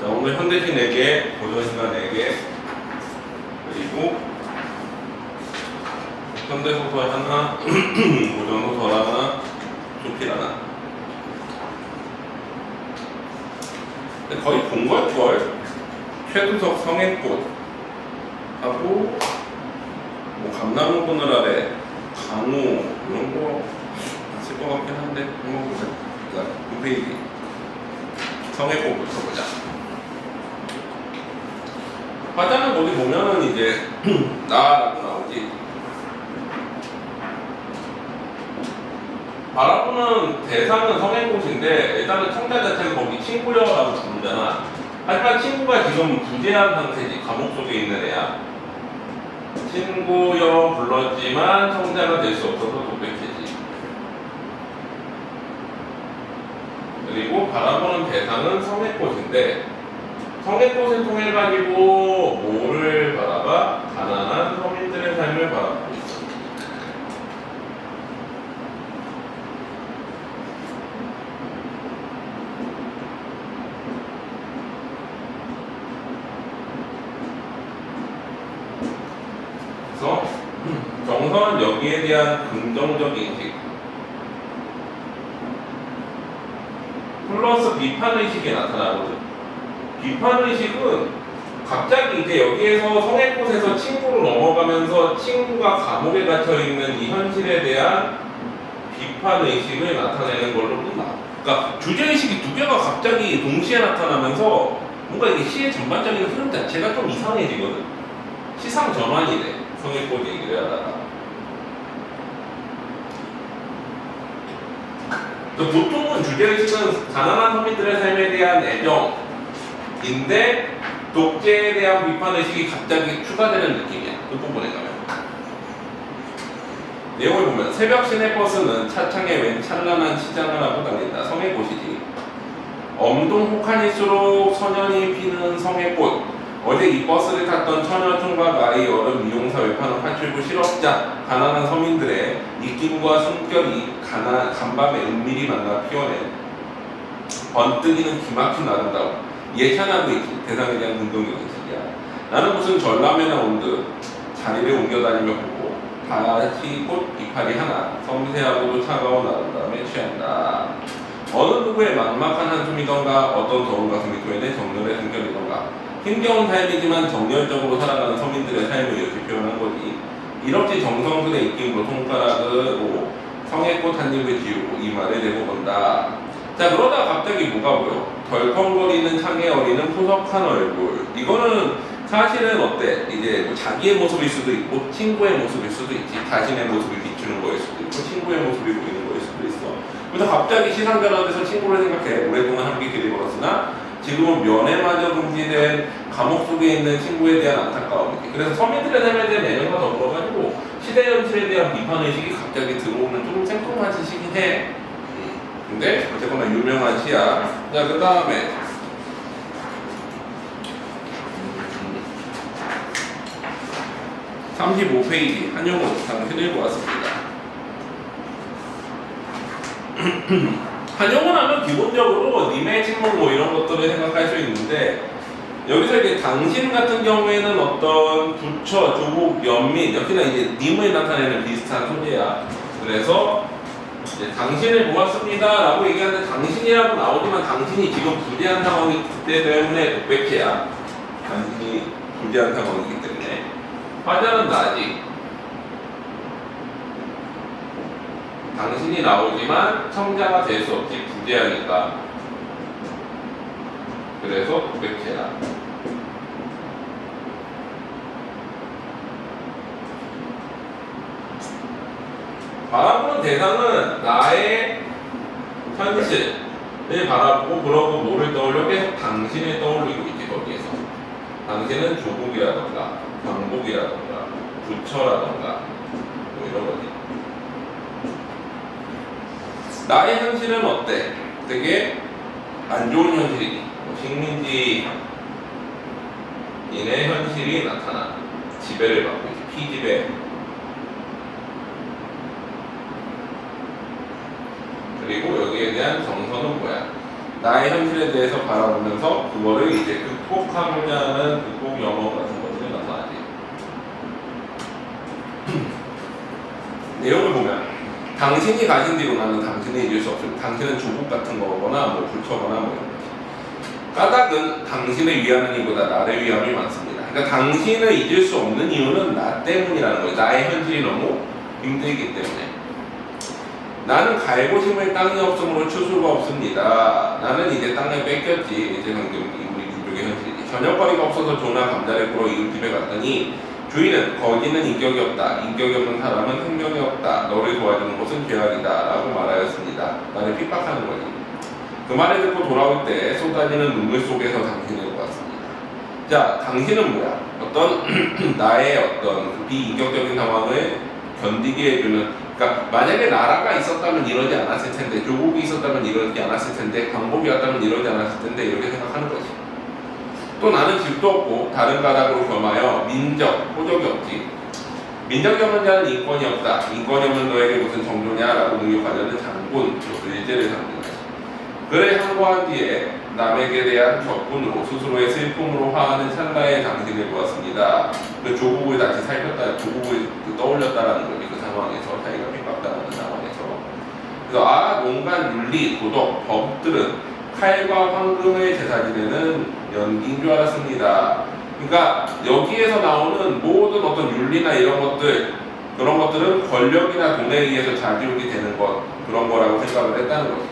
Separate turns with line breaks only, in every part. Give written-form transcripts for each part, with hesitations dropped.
자, 오늘 현대시 4개, 고전시가 4개, 그리고 현대소설 하나, 고전소설 하나, 소필 하나. 근데 거의 본 걸걸? 최두석 성애꽃 하고 뭐 감나무 그늘 아래 강호 이런 거 봤을 것 같긴 한데 한번 보자. 자, 9페이지 성애꽃부터 보자. 화자는 어디 보면은 이제 나라고 나오지. 바라보는 대상은 성애꽃인데 일단은 청자 자체는 거기 친구여라고 부르잖아. 하지만 친구가 지금 부재한 상태지. 감옥 속에 있는 애야. 친구여 불렀지만 청자가 될 수 없어서 독백해지. 그리고 바라보는 대상은 성애꽃인데 성애꽃을 통해 가지고 뭐를 바라봐? 가난한 서민들의 삶을 바라보고 있어. 그래서 정서는 여기에 대한 긍정적 인식 플러스 비판의식이 나타나거든. 비판의식은 갑자기 이제 여기에서 성애꽃에서 친구로 넘어가면서 친구가 감옥에 갇혀있는 이 현실에 대한 비판의식을 나타내는 걸로 끝나. 그러니까 주제의식이 두 개가 갑자기 동시에 나타나면서 뭔가 이게 시의 전반적인 흐름 자체가 좀 이상해지거든. 시상 전환이 돼. 성애꽃 얘기를 하다가. 보통은 주제의식은 가난한 서민들의 삶에 대한 애정인데 독재에 대한 비판의식이 갑자기 추가되는 느낌이야. 끝부분에 가면. 내용을 보면 새벽 시내버스는 차창에 웬 찬란한 시장을 하고 달린다. 성애꽃이지. 엄동 혹한일수록 선연이 피는 성애꽃. 어제 이 버스를 탔던 처녀 총각 아이 여름 미용사 외파는 파출부 실업자 가난한 서민들의 입김과 숨결이 간밤에 은밀히 만나 피어낸 번뜩이는 기막힌 아름다움 예찬하고 있지. 대상에 대한 긍정적 인식이야. 나는 무슨 전람회나 온 듯 자리를 옮겨다니며 보고 다시 꽃 이파리 하나 섬세하고도 차가운 아름다움에 취한다. 어느 누구의 막막한 한숨이던가 어떤 더운 가슴이 토해낸 정열의 숨결이던가 힘겨운 삶이지만 정열적으로 살아가는 서민들의 삶을 이렇게 표현한 거지. 이렇게 정성스레 입김으로 손가락으로 성애꽃 한 입을 지우고 이 말을 대고 본다. 자, 그러다 갑자기 뭐가 보여? 덜컹거리는 창에 어리는 푸석한 얼굴. 이거는 사실은 어때? 이제 뭐 자기의 모습일 수도 있고 친구의 모습일 수도 있지. 자신의 모습을 비추는 거일 수도 있고 친구의 모습이 보이는 거일 수도 있어. 그래서 갑자기 시상 변화돼서 친구를 생각해. 오랫동안 함께 길이 걸었으나 지금은 면회마저 금지된 감옥 속에 있는 친구에 대한 안타까움이지. 그래서 서민들의 삶에 대한 애정과 더불어가지고 시대 현실에 대한 비판의식이 갑자기 들어오는 좀 생뚱한 시기긴 해. 근데 어쨌거나 유명한 시야. 자, 그 다음에 35페이지 한용우 잠깐 읽고 왔습니다. 한용운 하면 기본적으로 님의 침묵 뭐 이런 것들을 생각할 수 있는데 여기서 이제 당신 같은 경우에는 어떤 부처, 조국, 연민 역시나 이제 님을 나타내는 비슷한 소재야. 그래서 이제 당신을 보았습니다 라고 얘기하는데 당신이라고 나오지만 당신이 지금 부재한 상황이기 때문에 독백해야. 당신이 부재한 상황이기 때문에 화자는 나지. 당신이 나오지만 청자가 될 수 없지. 부재하니까. 그래서 독백해라. 바라보는 대상은 나의 현실을 바라보고 그러고 뭐를 떠올려? 계속 당신을 떠올리고 있지. 거기에서 당신은 조국이라던가 경복이라던가 부처라던가 뭐 이런 거지. 나의 현실은 어때? 되게 안 좋은 현실이니. 식민지인의 현실이 나타나. 지배를 받고 있지. 피지배. 그리고 여기에 대한 정서는 뭐야? 나의 현실에 대해서 바라보면서 그거를 이제 극복하고자 하는 극복 영어 같은 것들이 나타나지. 내용을 보면 당신이 가진 뒤로 나는 당신을 잊을 수 없습니다. 당신은 조국 같은 거거나 뭐 불처거나 뭐 이런 거지. 까닭은 당신을 위하는 이보다 나를 위함이 많습니다. 그러니까 당신을 잊을 수 없는 이유는 나 때문이라는 거예요. 나의 현실이 너무 힘들기 때문에. 나는 갈고 심을 땅이 없으므로 추수가 없습니다. 나는 이제 땅을 뺏겼지. 이제 방금 우리 민족의 현실이지. 저녁거리가 없어서 조나 감자를 보러 이웃 집에 갔더니 주인은 거기는 인격이 없다. 인격이 없는 사람은 생명이 없다. 너를 도와주는 것은 죄악이다. 라고 말하였습니다. 나를 핍박하는 거지. 그 말을 듣고 돌아올 때 쏟아지는 눈물 속에서 당신을 보았습니다. 자, 당신은 뭐야? 어떤 나의 어떤 그 비인격적인 상황을 견디게 해주는, 그러니까 만약에 나라가 있었다면 이러지 않았을 텐데, 조국이 있었다면 이러지 않았을 텐데, 방법이었다면 이러지 않았을 텐데 이렇게 생각하는 거지. 또 나는 집도 없고 다른 가닥으로 겸하여 민적, 호적이 없지. 민적이 없는 자는 인권이 없다. 인권이 없는 너에게 무슨 정조냐라고 능욕하려는 장군, 일제를 상징하지. 그를 항거한 뒤에 남에게 대한 적군으로 스스로의 슬픔으로 화하는 찰나의 당신을 보았습니다. 그 조국을 다시 살폈다, 조국을 떠올렸다라는 거지. 그 상황에서 자기가 핍박당하는 상황에서. 그래서 온갖 윤리, 도덕, 법들은 칼과 황금을 제사 지내는 연기인 줄 알았습니다. 그러니까 여기에서 나오는 모든 어떤 윤리나 이런 것들, 그런 것들은 권력이나 돈에 의해서 좌지우지 되는 것, 그런 거라고 생각을 했다는 거지.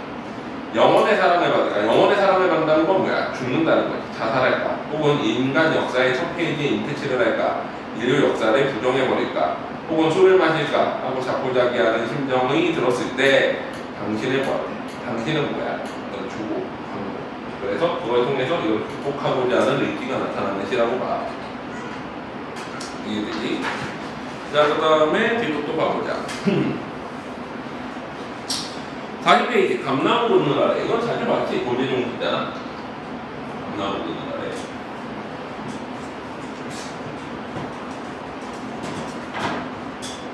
영혼의 사랑을 받을까? 영혼의 사랑을 받는다는 건 뭐야? 죽는다는 거지. 자살할까? 혹은 인간 역사의 첫 페이지에 인테치를 할까? 인류 역사를 부정해버릴까? 혹은 술을 마실까? 하고 자포자기하는 심정이 들었을 때 당신을 보아. 당신은 뭐야? 넌 주고 강도. 그래서 그걸 통해서 이걸 극복하고자 하는 의지가 나타나는 시라고 봐. 이해되지? 자, 그 다음에 뒤로 또 봐보자. 40페이지 감나무 걷는 아래. 이건 자주 봤지? 고재종 기자. 감나무 걷는 아래.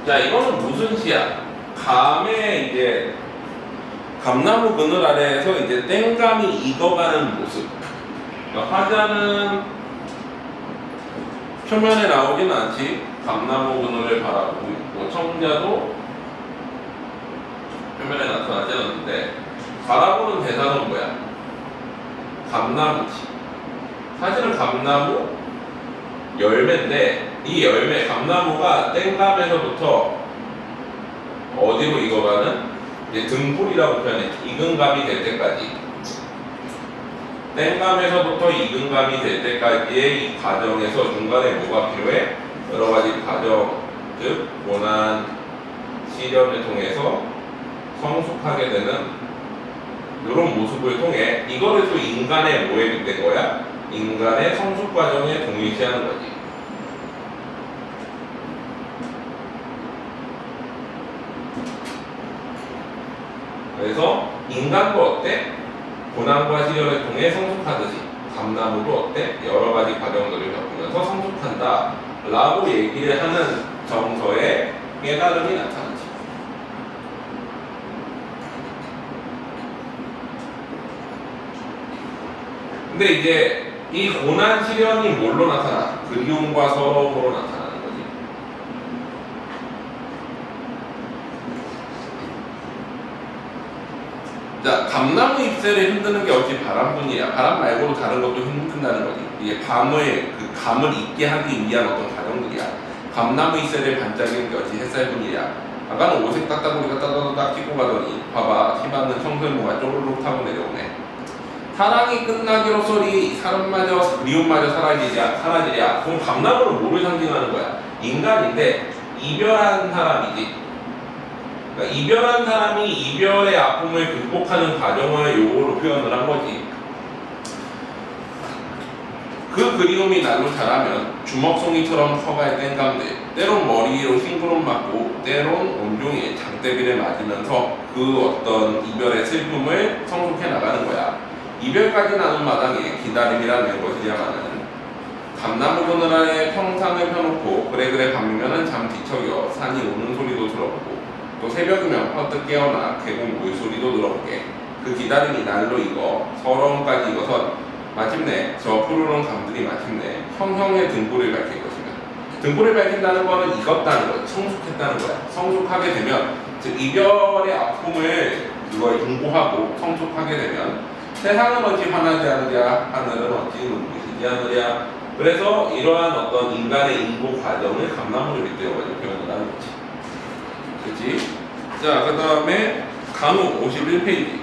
자, 이거는 무슨 시야? 감에 이제 감나무 그늘 아래에서 이제 땡감이 익어가는 모습. 그러니까 화자는 표면에 나오진 않지. 감나무 그늘을 바라보고 있고, 청자도 표면에 나타나지 않는데, 바라보는 대상은 뭐야? 감나무지. 사실은 감나무 열매인데, 이 열매, 감나무가 땡감에서부터 어디로 익어가는? 이제 등불이라고 표현했지. 익은 감이 될 때까지. 땡감에서부터 익은 감이 될 때까지의 이 과정에서 중간에 뭐가 필요해? 여러 가지 과정, 즉 고난, 시련을 통해서 성숙하게 되는 이런 모습을 통해 이거를 또 인간의 뭐에 빗댄 거야? 인간의 성숙 과정에 동일시하는 거지. 그래서 인간도 어때? 고난과 시련을 통해 성숙하듯이 감나무도 어때? 여러 가지 과정들을 겪으면서 성숙한다 라고 얘기를 하는 정서의 깨달음이 나타나지. 근데 이제 이 고난 시련이 뭘로 나타나? 그리움과 서러움으로 나타나는 거지. 자, 감나무 잎새를 흔드는 게 어찌 바람뿐이야. 바람 말고도 다른 것도 흔든다는 거지. 이게 그 감을 익게 하기 위한 어떤 과정들이야. 감나무 잎새를 반짝이는 게 어찌 햇살뿐이야. 아까는 오색 딱딱우리가 따다다닥 찍고 가더니 봐봐, 힘받는 청설모가 쪼르륵 타고 내려오네. 사랑이 끝나기로서리 사람마저 그리움마저 사라지랴. 그럼 감나무는 뭐를 상징하는 거야? 인간인데 이별한 사람이지. 그러니까 이별한 사람이 이별의 아픔을 극복하는 과정을 요거로 표현을 한 거지. 그 그리움이 날로 자라면 주먹송이처럼 커갈 땡감들, 때론 머리로 싱그럼 맞고 때론 온종일 장대비를 맞으면서 그 어떤 이별의 슬픔을 성숙해 나가는 거야. 이별까지 나눈 마당에 기다림이라는 것이야말은 감나무 그늘 아래 평상을 펴놓고 그래 밤이면은 잠 뒤척여 산이 우는 소리도 들어보고 또 새벽이면 퍼뜩 깨어나 계곡 물소리도 들어보게 그 기다림이 날로 익어 서러움까지 익어서 마침내 저 푸르른 감들이 마침내 형형의 등불을 밝힐 것이며 등불을 밝힌다는 거는 익었다는 거야. 성숙했다는 거야. 성숙하게 되면 즉 이별의 아픔을 이걸 인고하고 성숙하게 되면 세상은 어찌 화나지 않으랴 하늘은 어찌 눈부시지 않으랴. 그래서 이러한 어떤 인간의 인고 과정을 감나무를 빗대어가지고 표현을 하는 거지. 그렇지? 자, 그 다음에 간호 51페이지.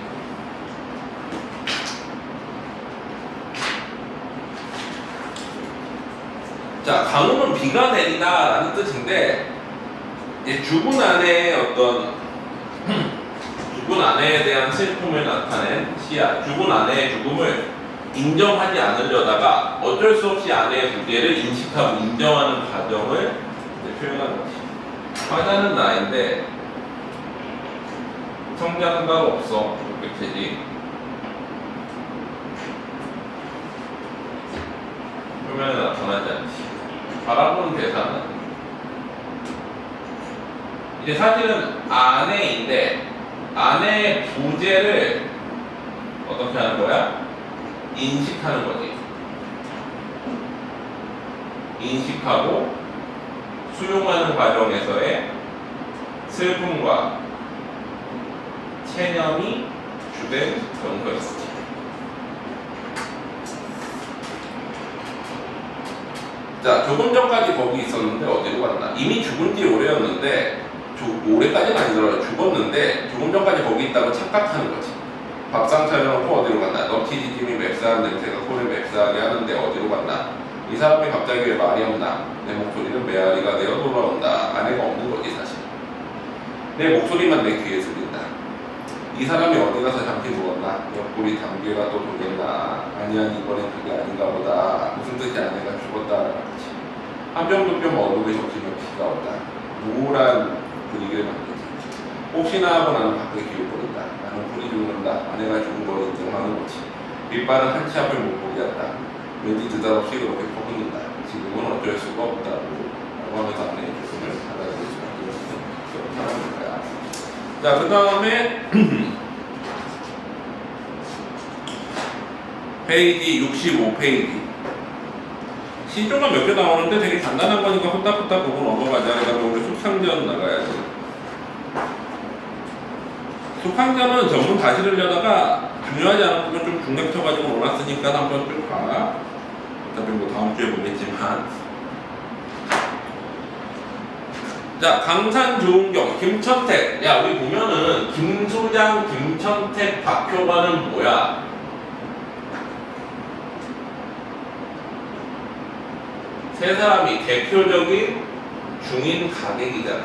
자, 간호는 비가 내리다 라는 뜻인데 이제 죽은 아내의 어떤 죽은 아내에 대한 슬픔을 나타낸 시야, 죽은 아내의 죽음을 인정하지 않으려다가 어쩔 수 없이 아내의 부재를 인식하고 인정하는 과정을 이제 표현하는 것이. 화자는 나인데 성장은 따로 없어. 끝이지. 표면에 나타나지 않지. 바라보는 대상은 이제 사실은 아내인데 아내의 부재를 어떻게 하는 거야? 인식하는 거지. 인식하고 수용하는 과정에서의 슬픔과 체념이 주된 정서였지. 자, 조금 전까지 거기 있었는데 어디로 갔나? 이미 죽은 지 오래였는데 오래까지는 아니더라도 죽었는데 조금 전까지 거기 있다고 착각하는 거지. 밥상 차려놓고 어디로 갔나? 너티지짐이 맵싸한 냄새가 코를 맵싸하게 하는데 어디로 갔나? 이 사람이 갑자기 왜 말이 없나? 내 목소리는 메아리가 되어 돌아온다. 아내가 없는 거지 사실. 내 목소리만 내 귀에 들린다. 이 사람이 어디 가서 잠시 누웠나? 옆구리 담배가 또 돌겠나? 아니야, 이번엔 그게 아닌가 보다. 무슨 뜻이 아내가 죽었다라는 거지. 한 병 두 병 어둠에 적시면 피가 온다. 우울한 분위기를 만들지. 혹시나 하고 나는 밖에 기울거린다. 나는 불이 죽는다. 아내가 죽은 걸 인정하는 거지. 빗발은 한 치 앞을 못 보게 한다. 왠지 느닷없이 그렇게 퍼붓는다. 지금은 어쩔 수가 없다고 하면서 아내의 죽음을 받아들일 수밖에 없는 그런 사람인 거야. 자, 그 다음에 페이지 65페이지. 시조가 몇 개 나오는데 되게 간단한 거니까 후딱후딱 보고 넘어가자. 그러니까 우리 숙상전 나가야지. 숙상전은 전문 다 실으려다가 중요하지 않은 부분 좀 중력 쳐가지고 올랐으니까 한번 쭉 봐. 어차피 뭐 다음 주에 보겠지만. 자, 강산 조은경, 김천택. 야, 우리 보면은 김소장, 김천택, 박효관은 뭐야? 세 사람이 대표적인 중인 가객이잖아.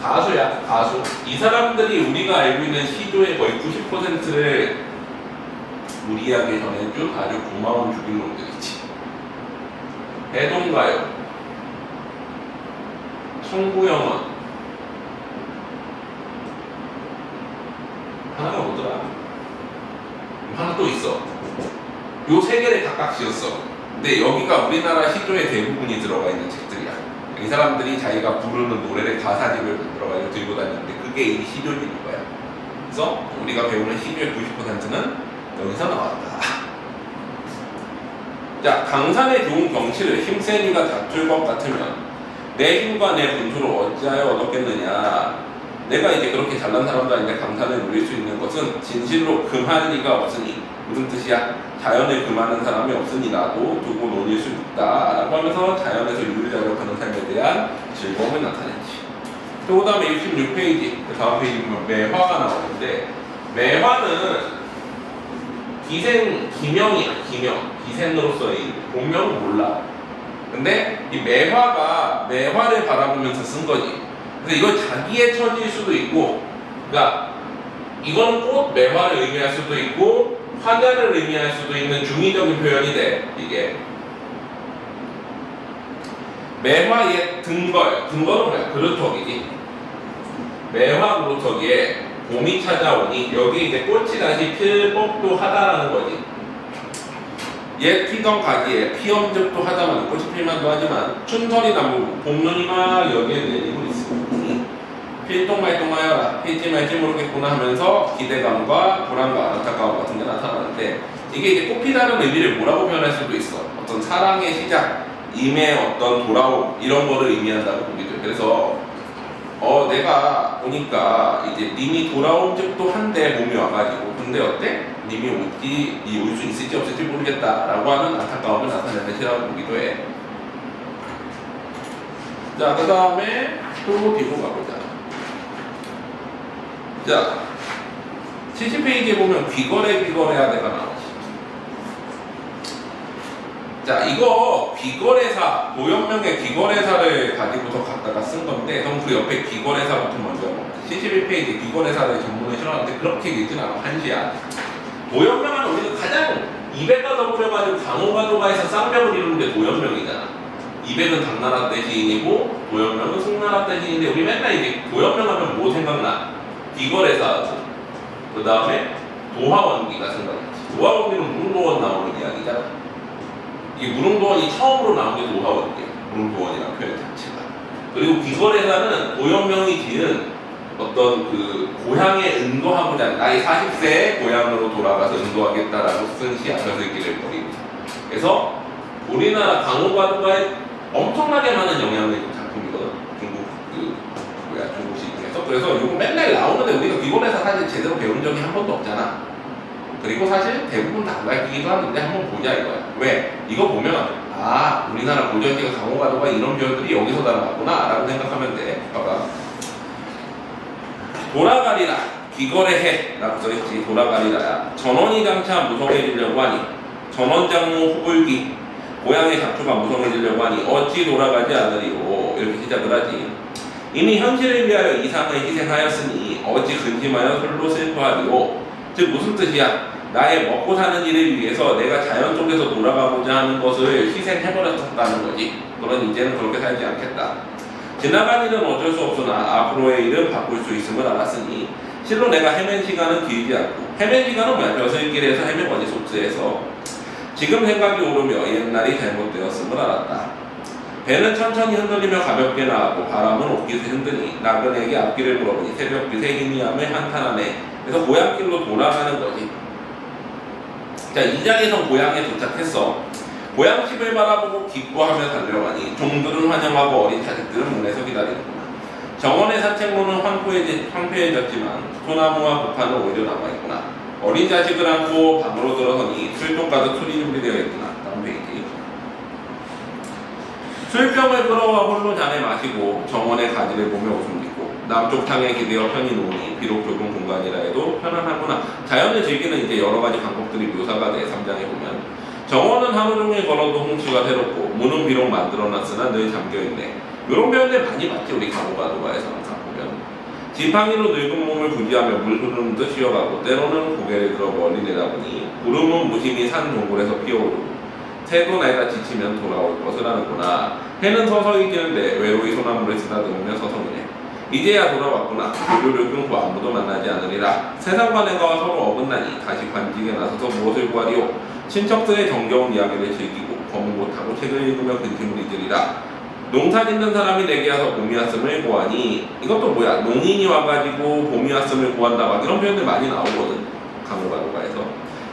가수야, 가수. 이 사람들이 우리가 알고 있는 시조의 거의 90%를 우리에게 전해준 아주 고마운 주인공들이지. 대동가요, 청구영원, 하나가 뭐더라? 하나 또 있어. 요 세 개를 각각 지었어. 근데 여기가 우리나라 시조의 대부분이 들어가 있는 책들이야. 이 사람들이 자기가 부르는 노래를 가사집을 만들어가지고 들고 다니는데 그게 이 시조집인 거야. 그래서 우리가 배우는 시조의 90%는 여기서 나왔다. 자, 강산의 좋은 경치를 힘센 이가 다툴 것 같으면 내 힘과 내 분수를 어찌하여 얻었겠느냐. 내가 이제 그렇게 잘난 사람도 아닌데 강산을 누릴 수 있는 것은 진실로 금할 리가 없으니. 무슨 뜻이야? 자연을 금하는 사람이 없으니 나도 두고 논일 수 있다 라고 하면서 자연에서 유유자적하는 삶에 대한 즐거움을 나타냈지. 또 그 다음에 66페이지, 그 다음 페이지 보면 매화가 나오는데 매화는 기명이야. 기명. 기생으로서의 본명은 몰라. 근데 이 매화가 매화를 바라보면서 쓴 거지. 그래서 이걸 자기의 처지일 수도 있고, 그러니까 이건 꽃 매화를 의미할 수도 있고 화자를 의미할 수도 있는 중의적인 표현이 돼. 이게 매화의 등걸은 뭐야? 그루터기지. 매화 그루터기에 봄이 찾아오니 여기 이제 꽃이 다시 필 법도 하다라는 거지. 옛 피던 가지에 피엄접도 하다만 꽃이 필만도 하지만 춘설이 나무 봄눈이 막 여기에 내리고 있으니 필동말동하여라. 필지 말지 모르겠구나 하면서 기대감과 불안과 안타까움 같은 게 나타나는데 이게 이제 꽃 피다는 의미를 뭐라고 표현할 수도 있어. 어떤 사랑의 시작, 임의 어떤 돌아옴 이런 거를 의미한다고 보기도 해. 그래서 내가 보니까 이제 님이 돌아온 적도 한데 몸이 와가지고 근데 어때? 님이 올 수 있을지 없을지 모르겠다라고 하는 안타까움을 나타내는 시라고 보기도 해. 자, 그 다음에 또 뒤로 가보자. 자, 70페이지에 보면 귀거래하대가 나오지. 자, 이거 귀거래사, 도형명의 귀거래사를 가지고서 갖다가 쓴 건데, 그럼 그 옆에 귀거래사부터 먼저 71페이지 귀거래사를 전문을 실었는데 그렇게 길진 않아. 한시야. 도형명은 우리가 가장 200과 더불어가지고 강호가도가에서 쌍벽을 이루는 게 도형명이잖아. 200은 당나라 때 시인이고 도형명은 송나라 때 시인인데 우리 맨날 이제 도형명 하면 뭐 생각나? 귀거래사하고 그 다음에 도화원기가 생각나지. 도화원기는 무릉도원 나오는 이야기잖아. 이 무릉도원이 처음으로 나온 게 도화원기야. 무릉도원이라는 표현 자체가. 그리고 귀거래사는 도형명이 지은 어떤 그 고향에 응도하고자 나이 40세에 고향으로 돌아가서 응도하겠다라고 쓴 시야 벼슬기를 버리고. 그래서 우리나라 강호가도가에 엄청나게 많은 영향을 준 작품이거든. 중국 시중에서. 그래서 이거 맨날 나오는데 우리가 귀거래사 사실 제대로 배운 적이 한 번도 없잖아. 그리고 사실 대부분 다 안 가르치기도 하는데 한번 보자 이거야. 왜? 이거 보면 우리나라 고전시가 강호가도가 이런 표현들이 여기서 나왔구나 라고 생각하면 돼. 봐봐. 돌아가리라 귀거래해 라고 써있지. 돌아가리라야. 전원이 장차 무성해지려고 하니 전원장모 후불기 고향의 작초가 무성해지려고 하니 어찌 돌아가지 않으리오 이렇게 시작을 하지. 이미 현실을 위하여 이상을 희생하였으니 어찌 근심하여 홀로 슬퍼하리오. 즉 무슨 뜻이야? 나의 먹고 사는 일을 위해서 내가 자연 속에서 돌아가고자 하는 것을 희생해버렸다는 거지. 너는 이제는 그렇게 살지 않겠다. 지나간 일은 어쩔 수 없으나 앞으로의 일은 바꿀 수 있음을 알았으니 실로 내가 헤맨 시간은 길지 않고. 헤맨 시간은 뭐야? 벼슬길에서 헤매거니 속세에서 지금 생각이 오르며 옛날이 잘못되었음을 알았다. 배는 천천히 흔들리며 가볍게 나가고 바람은 옷깃을 흔드니 나그네에게 앞길을 물어보니 새벽빛에 희미함에 한탄하네. 그래서 고향길로 돌아가는 거지. 자, 이 장에서 고향에 도착했어. 고향집을 바라보고 기뻐하며 달려가니 종들은 환영하고 어린 자식들은 문에서 기다리는구나. 정원의 산책로는 황폐해졌지만 소나무와 부파는 오히려 남아있구나. 어린 자식을 안고 방으로 들어서니 술통 가득 술이 준비되어 있구나. 다음 페이지. 술병을 끌어와 홀로 잔에 마시고 정원의 가지를 보며 웃음 짓고 남쪽 창에 기대어 편히 놓으니 비록 좁은 공간이라 해도 편안하구나. 자연을 즐기는 이제 여러 가지 방법들이 묘사가 돼. 3장에 보면 정원은 하루 종일 걸어도 홍수가 새롭고 문은 비록 만들어놨으나 늘 잠겨있네. 이런 표현들 많이 봤지 우리 강호가도가에서 항상 보면. 지팡이로 늙은 몸을 부지하며 물 흐르는 듯 쉬어가고 때로는 고개를 들어 멀리 내다보니 구름은 무심히 산 동굴에서 피어오르고 새도 날다 지치면 돌아올 것을 하는구나. 해는 서서히 지는데 외로이 소나무를 쓰다듬으며 서성이네. 이제야 돌아왔구나. 고교를 끊고 아무도 만나지 않으리라. 세상과 내가 서로 어긋나니 다시 관직에 나서서 무엇을 구하리오. 친척들의 정겨운 이야기를 즐기고 검은 못하고 책을 읽으며 근심을 잊으리라. 농사 짓는 사람이 내게 와서 봄이 왔음을 구하니 이것도 뭐야? 농인이 와가지고 봄이 왔음을 구한다 막 이런 표현들 많이 나오거든. 강호가도가에서.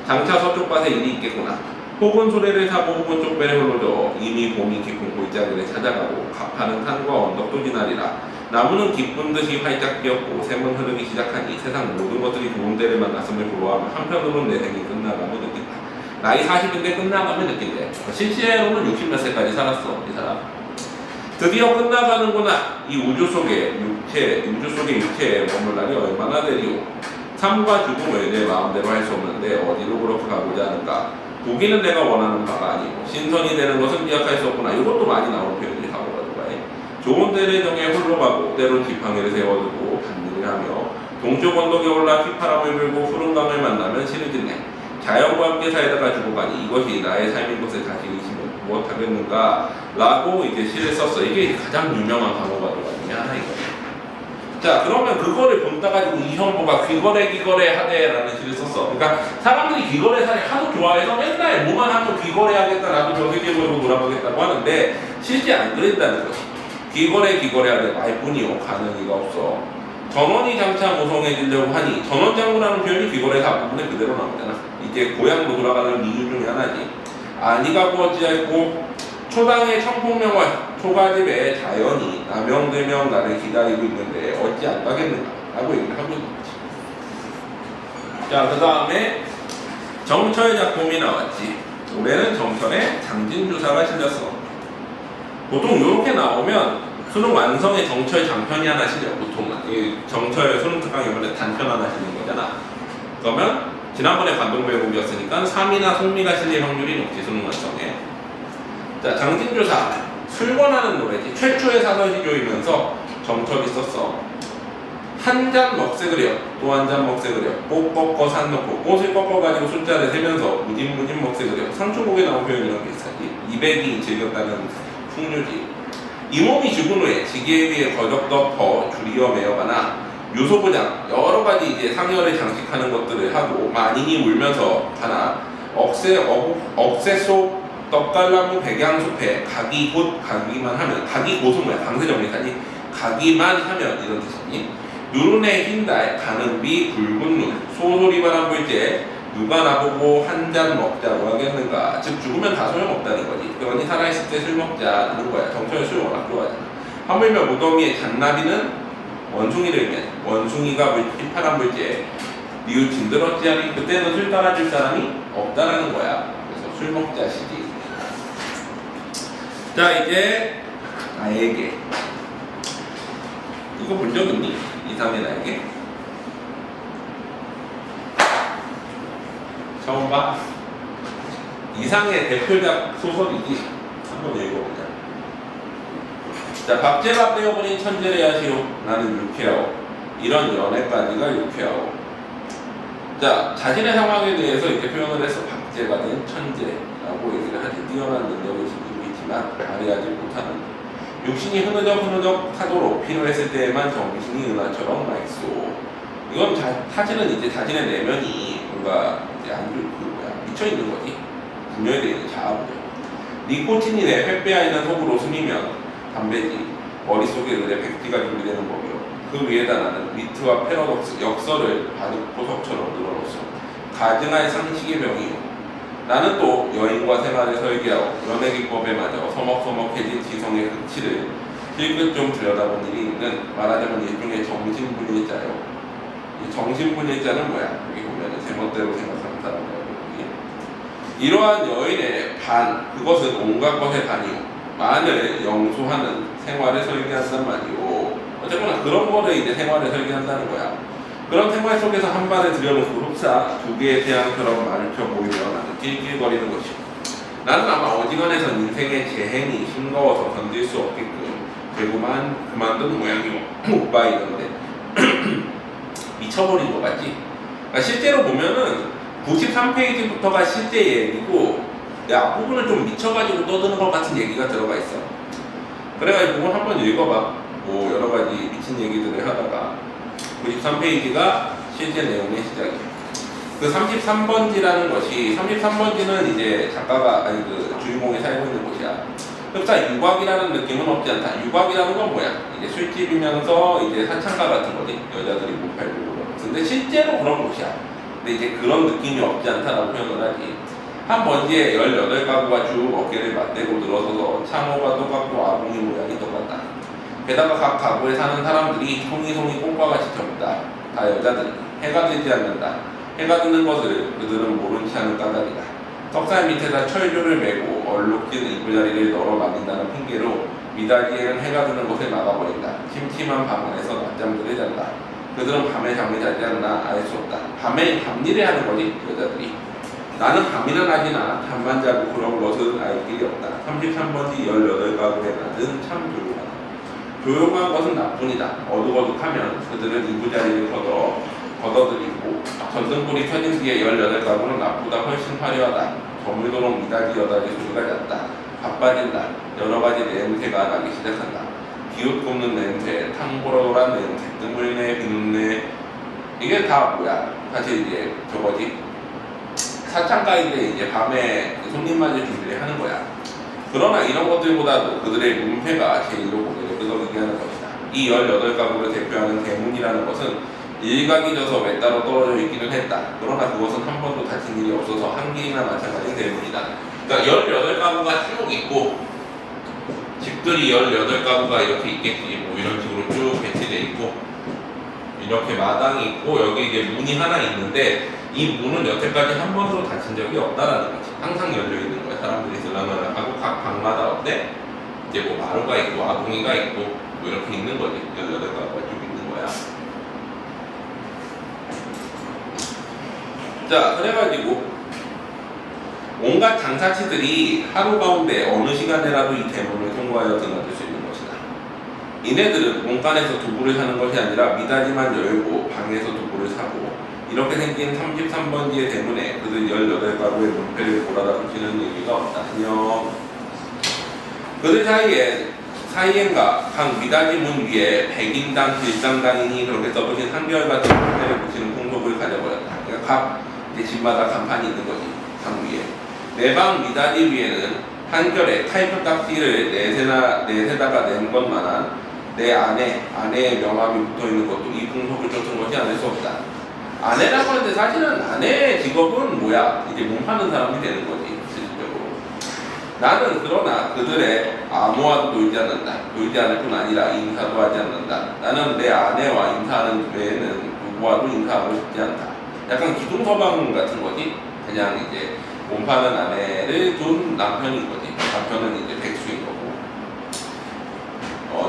장차 서쪽밭에 일이 있겠구나. 혹은 소래를 사고 혹은 쪽배를 흘러줘 이미 봄이 깊은 골짜기를 찾아가고 가파른 산과 언덕도 지나리라. 나무는 기쁜 듯이 활짝 피었고 샘은 흐르기 시작하니 세상 모든 것들이 좋은 때를 만났음을 부러워하며 한편으로는 내 생이 끝나가며 느낀다. 나이 40인데 끝나가며 느낀대. 실제로는 60몇 세까지 살았어 이 사람. 드디어 끝나가는구나. 이 우주 속에 육체에 머물 날이 얼마나 되리오. 삶과 죽음을 내 마음대로 할 수 없는데 어디로 그렇게 가고자 하는가. 보기는 내가 원하는 바가 아니고 신선이 되는 것은 기약할 수 없구나. 이것도 많이 나오는 표현들이 강호가도가에. 좋은 데를 정해 홀로 가고 때론 지팡이를 세워두고 단일을 하며 동쪽 언덕에 올라 휘파람을 불고 푸른 강을 만나면 시를 짓네. 자연과 함께 살다가 죽어가니 이것이 나의 삶인 것을 다시 의심을 무엇하겠는가 라고 이제 시를 썼어. 이게 가장 유명한 강호가도가 중에 하나이거든요. 자, 그러면 그거를 본따가지고 이현보가 귀거래 하대라는 시를 썼어. 그러니까 사람들이 귀거래사를 하도 좋아해서 맨날 뭐만 하면 귀거래하겠다, 나도 저세계로 돌아가겠다고 하는데 실제 안 그랬다는 거지. 귀거래 하대 말뿐이요. 가는 이가 없어. 전원이 장차 모성해지려고 하니 전원장구라는 표현이 귀걸에서 앞부분에 그대로 나오잖아. 이제 고향으로 돌아가는 이유 중에 하나지. 아니가 구어찌하였고 초당의 청풍명월 초가집에 자연이 남영대명 나를 기다리고 있는데 어찌 안 가겠는가 라고 얘기를 하고 있는 거지. 자, 그 다음에 정철 작품이 나왔지. 올해는 정철에 장진주사가 실렸어. 보통 이렇게 나오면 수능 완성에 정철 장편이 하나 실려. 보통은 이 정철 수능 특강 이번에 단편 하나 실린 거잖아. 그러면 지난번에 관동배곡이었으니까 3이나 송미가 실릴 확률이 높지. 수능 완성에. 자, 장진주사 술권하는 노래지. 최초의 사설시조이면서 정철이 썼어. 한 잔 먹새 그려, 또 한 잔 먹새 그려, 꽃 꺾어 산 넣고 꽃을 꺾어가지고 숫자를 세면서 무진 먹새 그려. 상초곡에 나온 표현이랑 비슷하지. 200이 즐겼다는 풍류지. 이 몸이 죽은 후에 지기에 비해 거적 덮어 줄이어 매어가나 유소부장 여러 가지 이제 상여를 장식하는 것들을 하고 만인이 울면서 하나 억새 속 떡갈나무 백양숲에 가기 곧 가기만 하면 가기 곧은 뭐야? 강세 정리까지 가기만 하면 이런 뜻이니. 누른의 흰달 가는 비 붉은 눈 소소리 바람 불때 누가 나보고 한 잔 먹자고 하겠는가. 즉 죽으면 다 소용없다는 거지. 그러니 살아있을 때 술 먹자는 거야. 정철이 술 워낙 좋아하잖아. 하물며 무더미의 잔나비는 원숭이를 의미하지. 원숭이가 휘파람 불때 니우 진들었지 하니 그때는 술 따라줄 사람이 없다라는 거야. 그래서 술 먹자 시지. 자, 이제 나에게 이거 본 적 있니? 이상의 나에게? 처음 봐? 이상의 대표작 소설이지. 한번 읽어보자. 자, 밥제밥 되어버린 천재를 하시오. 나는 유쾌하오. 이런 연애까지가 유쾌하오. 자, 자신의 상황에 대해서 이렇게 표현을 해서 박제가 된 천재라고 얘기를 하지. 뛰어난 능력을 지니고 있지만 발휘하지 못하는 육신이 흐느적 하도록 필요했을 때에만 정신이 은하처럼 맑소. 이건 사실은 이제 자신의 내면이 뭔가 이제 미쳐 있는 거지. 분열되어 있는 자아분열. 니코틴이 내 횃배아 있는 속으로 스미면 담배지. 머릿속에 의뢰 백기가 준비되는 법이요. 그 위에다 나는 미트와 패러독스 역설을 바둑보석처럼 늘어놓소. 가증할 상식의 병이요. 나는 또 여인과 생활을 설계하고 연애기법에 맞아 서먹서먹해진 지성의 극치를 실끝 좀 들여다본 일이 있는 말하자면 일종의 정신분일자요. 이 정신분일자는 뭐야? 여기 보면 제멋대로 생각하는 사람이라고. 이러한 여인의 반, 그것은 온갖 것의 반이요. 만을 영수하는 생활을 설계한단 말이요. 어쨌거나 그런 거를 이제 생활을 설계한다는 거야. 그런 생활 속에서 한 발을 들여놓고 흡사 두 개의 태양처럼 말을 펴 보이며 나는 낄낄거리는 것이오. 나는 아마 어지간해선 인생의 재행이 싱거워서 견딜 수 없게끔 결국만 그만둔 모양이오. 오빠 이건데 미쳐버린 것 같지? 그러니까 실제로 보면은 93페이지부터가 실제 얘기고 앞부분은 좀 미쳐가지고 떠드는 것 같은 얘기가 들어가 있어. 그래가지고 그건 한번 읽어봐. 뭐 여러가지 미친 얘기들을 하다가 93페이지가 실제 내용의 시작이에요. 그 33번지라는 것이 33번지는 이제 작가가 아니 그 주인공이 살고 있는 곳이야. 흡사 유곽이라는 느낌은 없지 않다. 유곽이라는 건 뭐야? 이제 술집이면서 이제 산창가 같은 거지. 여자들이 못 팔고 그런. 근데 실제로 그런 곳이야. 근데 이제 그런 느낌이 없지 않다라고 표현을 하지. 한 번지에 18가구가 쭉 어깨를 맞대고 늘어서서 창호가 똑같고 아궁이 모양이 똑같다. 게다가 각 가구에 사는 사람들이 송이송이 꽃과같이 젊다. 다 여자들이 해가 되지 않는다. 해가 드는 것을 그들은 모른 채 하는 까닭이다. 떡살 밑에다 철조를 메고 얼룩진 이불자리를 널어 막인다는 핑계로 미닫이에는 해가 드는 것을 막아버린다. 침침한 방 안에서 낮잠들을 잔다. 그들은 밤에 잠이 자지 않나 알 수 없다. 밤에 밤일을 하는 거지 여자들이. 나는 밤이나 낮이나 잠만 자고 그런 것은 알 길이 없다. 33번지 18가구의 낮은 참 조용하다. 조용한 것은 나뿐이다. 어둑어둑하면 그들은 이부자리를 걷어들이고 전등불이 켜진 뒤에 18가구는 나보다 훨씬 화려하다. 저물도록 미닫이 여닫이 소리가 잦다. 바빠진다. 여러가지 냄새가 나기 시작한다. 비웃고는 냄새, 탕보로란 냄새, 뜸물내, 비눗내. 이게 다 뭐야? 사실 이제 저거지. 사창가인데 이제 밤에 손님 맞을 준비를 하는 거야. 그러나 이런 것들보다도 그들의 문패가 제일로 고개를 끄덕이게 하는 것이다. 이 18가구를 대표하는 대문이라는 것은 일각이 져서 왜 따로 떨어져 있기는 했다. 그러나 그것은 한 번도 다친 일이 없어서 한 개이나 마찬가지인 대문이다. 그러니까 18가구가 쭉 있고 집들이 18가구가 이렇게 있겠지. 뭐 이런 식으로 쭉 배치돼 있고 이렇게 마당이 있고 여기 이제 문이 하나 있는데 이 문은 여태까지 한 번도 닫힌 적이 없다라는 거지. 항상 열려 있는 거야. 사람들이 들락날락 하고 각 방마다 어때? 이제 뭐 마루가 있고 아궁이가 있고 뭐 이렇게 있는 거지. 18가구가 쭉 있는 거야. 자, 그래가지고 온갖 장사치들이 하루 가운데 어느 시간에라도 이 대문을 통과하여 드나들 수 있는 것이다. 이네들은 문간에서 두부를 사는 것이 아니라 미닫이만 열고 방에서 두부를 사고 이렇게 생긴 33번지의 대문에 그들 18가구의 문패를 몰아다 붙이는 의미가 없다. 안녕. 그들 사이엔가 각 미닫이 문 위에 100인당 길상당인이 그렇게 써붙인 한결같은 문패를 붙이는 풍속을 가져버렸다. 그러니까 각 이제 집마다 간판이 있는 거지. 방 위에. 내 방 미닫이 위에는 한결에 타이프 딱지를 내세다가 낸 것만한 내 아내의 명함이 붙어있는 것도 이 풍속을 쫓은 것이 아닐 수 없다. 아내라고 하는데 사실은 아내의 직업은 뭐야? 이제 몸 파는 사람이 되는 거지, 실질적으로. 나는 그러나 그들의 아무와도 놀지 않는다. 놀지 않을 뿐 아니라 인사도 하지 않는다. 나는 내 아내와 인사하는 외에는 누구와도 인사하고 싶지 않다. 약간 기둥서방 같은 거지? 그냥 이제 몸 파는 아내를 둔 남편인 거지. 남편은 이제 백수인 거고.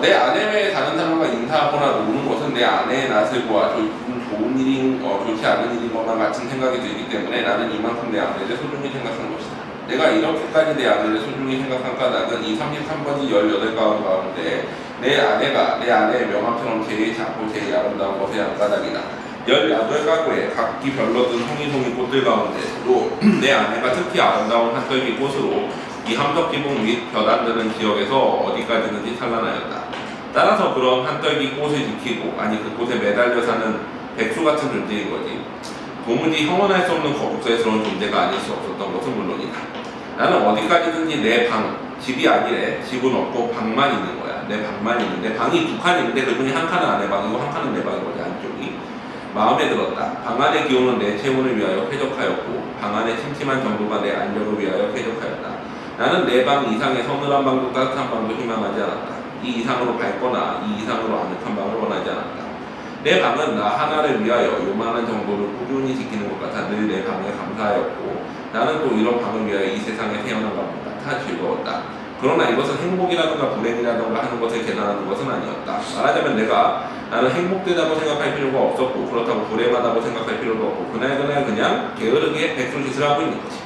내 아내 외에 다른 사람과 인사하거나 노는 것은 내 아내의 낯을 보아 좋은 일인, 좋지 않은 일인 것만 같은 생각이 들기 때문에 나는 이만큼 내 아내를 소중히 생각한 것이다. 내가 이렇게까지 내 아내를 소중히 생각한 까닭은 이 33번지 18가구 가운데 내 아내가 내 아내의 명함처럼 제일 작고 제일 아름다운 것에 한 까닭이다. 18가구에 각기 별로 든 송이송이 꽃들 가운데서도 내 아내가 특히 아름다운 한떨기 꽃으로 이 함덕기봉 및 벼단드는 지역에서 어디까지든지 찬란하였다. 따라서 그런 한떨기 꽃을 지키고 아니 그 꽃에 매달려 사는 백수 같은 존재인 거지. 도무지 형언할 수 없는 거북스러운 존재가 아닐 수 없었던 것은 물론이다. 나는 어디까지든지 내 방, 집이 아니래. 집은 없고 방만 있는 거야. 내 방만 있는데 방이 두 칸 있는데 그 중에 한 칸은 아내 방이고 한 칸은 내 방인 거지. 안쪽이. 마음에 들었다. 방 안의 기운은 내 체온을 위하여 쾌적하였고 방 안의 침침한 정도가 내 안정을 위하여 쾌적하였다. 나는 내 방 이상의 서늘한 방도 따뜻한 방도 희망하지 않았다. 이 이상으로 밝거나 이 이상으로 아늑한 방을 원하지 않았다. 내 방은 나 하나를 위하여 요만한 정도를 꾸준히 지키는 것 같아 늘 내 방에 감사하였고 나는 또 이런 방을 위하여 이 세상에 태어난 것 같아 즐거웠다. 그러나 이것은 행복이라든가 불행이라든가 하는 것을 계산하는 것은 아니었다. 말하자면 나는 행복되다고 생각할 필요가 없었고 그렇다고 불행하다고 생각할 필요도 없고 그날 그냥 게으르게 백수짓을 하고 있는 거지.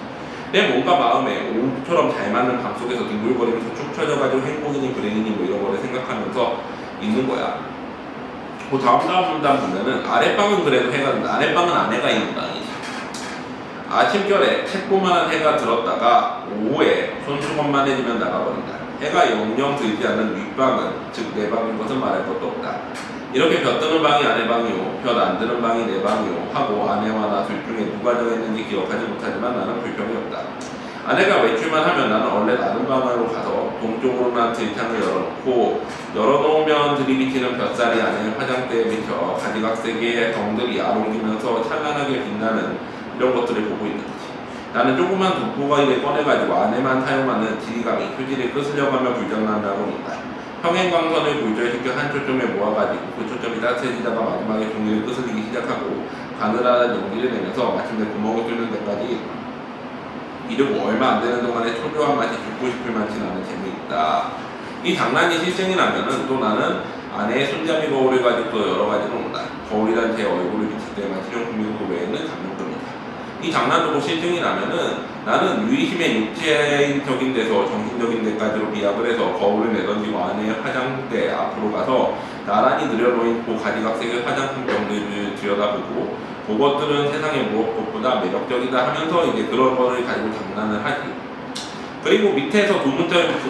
내 몸과 마음에 옷처럼 잘 맞는 방 속에서 뒹굴거리면서 축 처져가지고 행복이니 불행이니 뭐 이런 거를 생각하면서 있는 거야. 그 다음 문단 보면은 아랫방은 그래도 해가 된다. 아랫방은 아내가 있는 방이지. 아침결에 책보만한 해가 들었다가 오후에 손수건만해지면 나가버린다. 해가 영영 들지 않는 윗방은 즉 내 방인 것은 말할 것도 없다. 이렇게 볕 드는 방이 아내 방이요 볕 안 드는 방이 내 방이요 하고 아내와 나 둘 중에 누가 정했는지 기억하지 못하지만 나는 불평이 없다. 아내가 외출만 하면 나는 원래 다른 방으로 가서 동쪽으로만 들창을 열어놓으면 들이비치는 볕살이 아내의 화장대에 비쳐 가지각색의 덩들이 아롱기면서 찬란하게 빛나는 이런 것들을 보고 있는 거지. 나는 조그만 돋보가리를 꺼내가지고 아내만 사용하는 지리감이 휴지를 끄스려가며 불장난다고 한다. 평행광선을 굴절시켜 한 초점에 모아가지고 그 초점이 따뜻해지다가 마지막에 종이를 끄스리기 시작하고 가느다란 용기를 내면서 마침내 구멍을 뚫는 데까지 이르고 얼마 안 되는 동안에 초조한 맛이 죽고 싶을 만치 나는 재미있다. 이 장난이 실증이 나면은 또 나는 아내의 손잡이 거울을 가지고 또 여러 가지를 논다. 거울이란 제 얼굴을 비칠 때만 실용품이고 그 외에는 감명품이다. 이 장난으로 실증이 나면은 나는 유의심의 육체적인 데서 정신적인 데까지로 비약을 해서 거울을 내던지고 아내의 화장대 앞으로 가서 나란히 늘여놓인 그 가지각색의 화장품 병들을 들여다보고 그것들은 세상의 무엇보다 매력적이다 하면서 이제 그런 거를 가지고 장난을 하지. 그리고 밑에서 두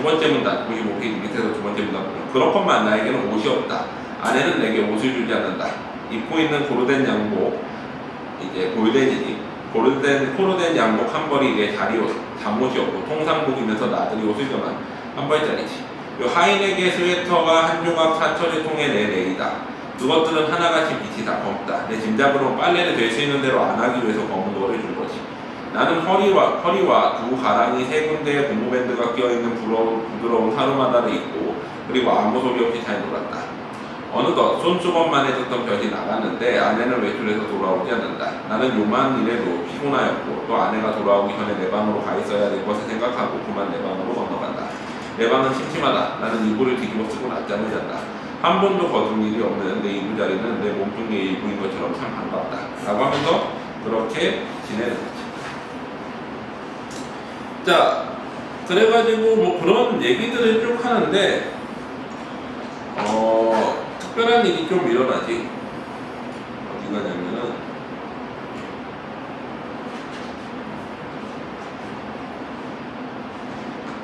번째 문단, 95페이지 밑에서 두 번째 문단 보면 그렇건만 나에게는 옷이 없다. 아내는 내게 옷을 주지 않는다. 입고 있는 고르된 양복, 이제 골덴이지. 코르된 양복 한 벌이 내 잠옷이 없고 통상복이면서 나들이 옷을 겸한 한 벌짜리지. 요 하이넥의 스웨터가 한 조각 사철을 통해 내 내이다. 그것들은 하나같이 빛이 다 검다. 내 짐작으로 빨래를 될 수 있는 대로 안 하기 위해서 검은 거를 준 거지. 나는 허리와 두 가랑이 세 군데의 고무밴드가 끼어있는 부드러운 사루마다를 입고 그리고 아무 소리 없이 잘 놀았다. 어느덧 손수건만 해줬던 볕이 나갔는데 아내는 외출해서 돌아오지 않는다. 나는 요만 일해도 피곤하였고 또 아내가 돌아오기 전에 내 방으로 가 있어야 될 것을 생각하고 그만 내 방으로 건너간다. 내 방은 침침하다. 나는 이불을 뒤집어 쓰고 낮잠을 잔다. 한 번도 거둔 일이 없는 내 이불 자리는 내 몸뚱이의 일부인 것처럼 참 반갑다. 라고 하면서 그렇게 지내는 거지. 자, 그래가지고 뭐 그런 얘기들을 쭉 하는데 특별한 일이 좀 일어나지. 어디 가냐면은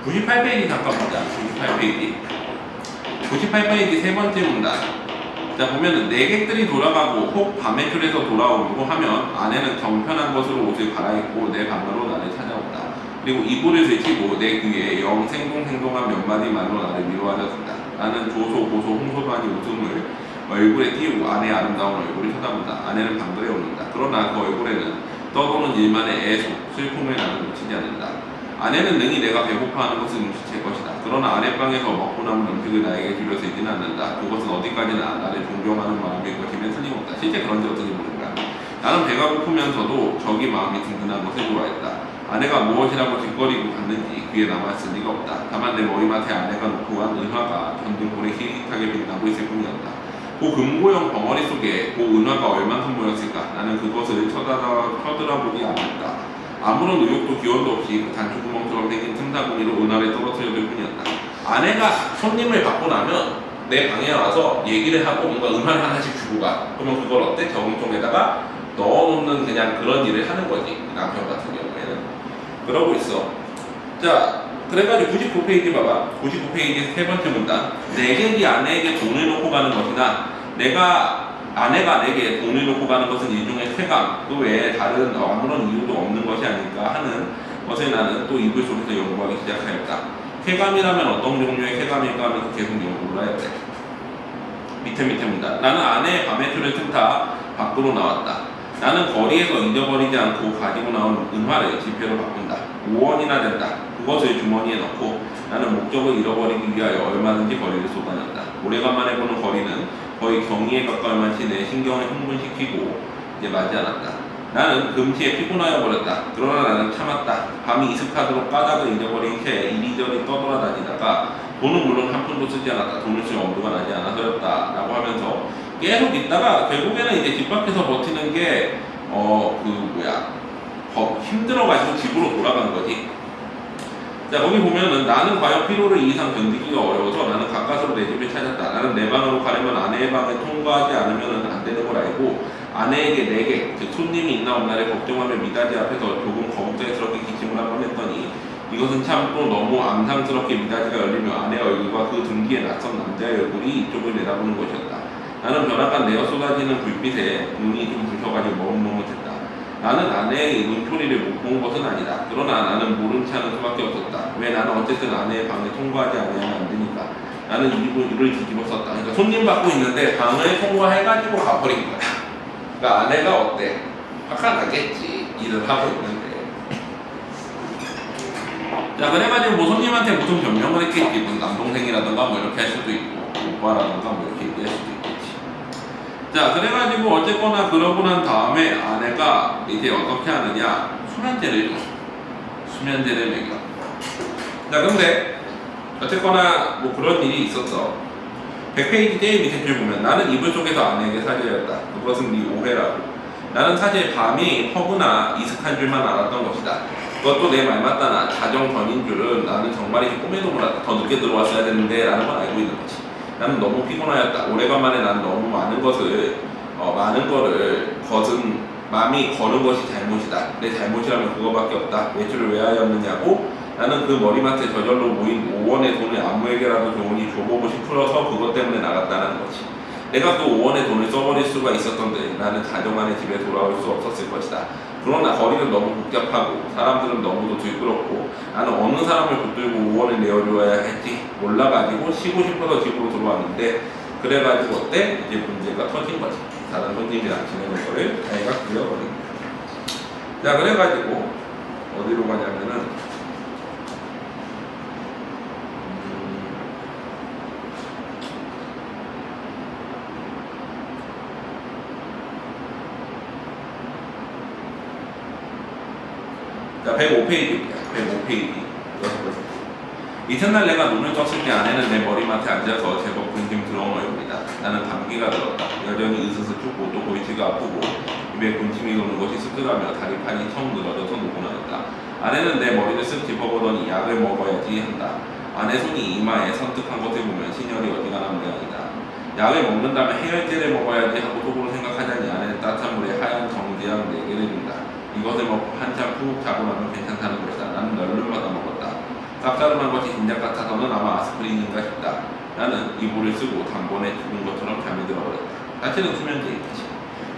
98페이지 잠깐 보자. 98페이지 세 번째 문단. 자, 보면은 내객들이 돌아가고 혹 밤에 출해서 돌아오고 하면 아내는 정편한 것으로 옷을 갈아입고 내 방으로 나를 찾아온다. 그리고 이불을 들치고 내 귀에 영 생동생동한 몇 마디 말로 나를 위로하려 든다. 나는 조소 고소 홍소도 아닌 웃음을 얼굴에 띄우고 아내의 아름다운 얼굴을 쳐다본다. 아내는 방들에 오른다. 그러나 그 얼굴에는 떠도는 일만의 애속, 슬픔을 나는 놓치지 않는다. 아내는 능히 내가 배고파하는 것을 눈치챌 것이다. 그러나 아내방에서 먹고 남은 음식을 나에게 주려 들지는 않는다. 그것은 어디까지나 나를 존경하는 마음일 것이면 틀림없다. 실제 그런지 어떤지 모르는가. 나는 배가 고프면서도 저기 마음이 든든한 것을 좋아했다. 아내가 무엇이라고 뒷거리고 갔는지 귀에 남았을 리가 없다. 다만 내 머리맡에 아내가 놓고 간 은화가 전등불에 희릿하게 빛나고 있을 뿐이었다. 그 금고형 벙어리 속에 그 은화가 얼만큼 모였을까? 나는 그것을 쳐다보지 않았다. 아무런 의욕도 기원도 없이 그 단추구멍처럼 생긴 틈사구니로 은화를 떨어뜨려줄 뿐이었다. 아내가 손님을 받고 나면 내 방에 와서 얘기를 하고 뭔가 은화를 하나씩 주고 가. 그러면 그걸 어때? 저금통에다가 넣어놓는 그냥 그런 일을 하는 거지. 남편 같은 경우에는. 그러고 있어. 자, 그래가지고 99페이지 봐봐. 99페이지 세 번째 문단. 내객이 아내에게 돈을 놓고 가는 것이나 아내가 내게 돈을 놓고 가는 것은 일종의 쾌감, 그 외에 다른 아무런 이유도 없는 것이 아닐까 하는 것을 나는 또 이불 속에서 연구하기 시작하였다. 쾌감이라면 어떤 종류의 쾌감일까 하면서 계속 연구를 하였대. 밑에 문단. 나는 아내의 밤의 틀을 틈타 밖으로 나왔다. 나는 거리에서 잊어버리지 않고 가지고 나온 은화를 지폐로 바꾼다. 5원이나 된다. 그것을 주머니에 넣고 나는 목적을 잃어버리기 위하여 얼마든지 거리를 쏟아낸다. 오래간만에 보는 거리는 거의 경이에 가까울 만치 내 신경을 흥분시키고 이제 맞지 않았다. 나는 금시에 피곤하여 버렸다. 그러나 나는 참았다. 밤이 이슥하도록 까닭을 잊어버린 채 이리저리 떠돌아다니다가 돈은 물론 한 푼도 쓰지 않았다. 돈을 쓸 엄두가 나지 않아서였다. 라고 하면서 계속 있다가 결국에는 이제 집 밖에서 버티는 게 힘들어가지고 집으로 돌아간 거지. 자, 거기 보면은 나는 과연 피로를 이상 견디기가 어려워서 나는 가까스로 내 집을 찾았다. 나는 내 방으로 가려면 아내의 방에 통과하지 않으면 안 되는 걸 알고 아내에게 내게 즉 손님이 있나 없나를 걱정하며 미닫이 앞에서 조금 거북스럽게 기침을 한번 했더니 이것은 참 또 너무 암상스럽게 미닫이가 열리며 아내의 얼굴과 그 등 뒤에 낯선 남자의 얼굴이 이쪽을 내다보는 것이었다. 나는 벼락간 내어 쏟아지는 불빛에 눈이 좀 부셔가지고 머뭇머뭇했다. 나는 아내의 눈초리를 못 본 것은 아니다. 그러나 나는 모른 채 하는 수밖에 없었다. 왜? 나는 어쨌든 아내의 방에 통과하지 않으면 안 되니까. 나는 이불을 뒤집어 썼다. 그러니까 손님 받고 있는데 방을 통과해가지고 가버린 거야. 그러니까 아내가 어때? 화가 나겠지. 일을 하고 있는데. 자, 그래가지고 뭐 손님한테 무슨 변명을 했겠지. 무슨 남동생이라든가 뭐 이렇게 할 수도 있고 오빠라든가 뭐 이렇게 얘기할 수도 있겠지. 자, 그래가지고 어쨌거나 그러고 난 다음에 아내가 이제 어떻게 하느냐, 수면제를 줘. 수면제를 먹여. 자, 근데 어쨌거나 뭐 그런 일이 있었어. 100페이지 제일 밑에 줄 보면 나는 이불 속에서 아내에게 사죄했다. 그것은 네 오해라고. 나는 사실 밤이 허구나 이슥한 줄만 알았던 것이다. 그것도 내 말 맞다나 자정 전인 줄은 나는 정말이지 꿈에도 몰랐다. 더 늦게 들어왔어야 되는데 라는 건 알고 있는 거지. 나는 너무 피곤하였다. 오래간만에 나는 너무 많은 거를 마음이 거는 것이 잘못이다. 내 잘못이라면 그거밖에 없다. 외출을 왜 하였느냐고. 나는 그 머리맡에 저절로 모인 5원의 돈을 아무에게라도 좋으니 줘보고 싶어서 그것 때문에 나갔다는 거지. 내가 그 5원의 돈을 써버릴 수가 있었던데 나는 가정안의 집에 돌아올 수 없었을 것이다. 그러나 거리는 너무 복잡하고 사람들은 너무도 들끓었고 나는 어느 사람을 붙들고 우원을 내어줘야 할지 몰라가지고 쉬고 싶어서 집으로 들어왔는데 그래가지고 어때? 이제 문제가 터진 거지. 다른 손님이랑 지내는 거를 아이가 그려버린 거야. 자, 그래가지고 어디로 가냐면은 자, 105페이지입니다. 105페이지. 이튿날 내가 눈을 떴을 때 아내는 내 머리맡에 앉아서 제법 근심 들어온 모양입니다. 나는 감기가 들었다. 여전히 으스스 춥고 또 골치가 아프고 입에 군침이 도는 것이 습득하며 다리판이 청 늘어져서 노곤하였다. 아내는 내 머리를 쓱 짚어보더니 약을 먹어야지 한다. 아내 손이 이마에 선뜻한 것을 보면 신혈이 어디가나 모양이다. 약을 먹는 다음에 해열제를 먹어야지 하고 속으로 생각하자니 아내는 따뜻한 물에 하얀 정제약 4개를 준다. 이것을 먹고 한참 푹 자고 나면 괜찮다는 것이다. 나는 널름 받아 먹었다. 쌉싸름한 것이 진작 같아서는 아마 아스프린인가 싶다. 나는 이불을 쓰고 단번에 죽은 것처럼 잠이 들어버렸다. 사실은 수면제인 거지.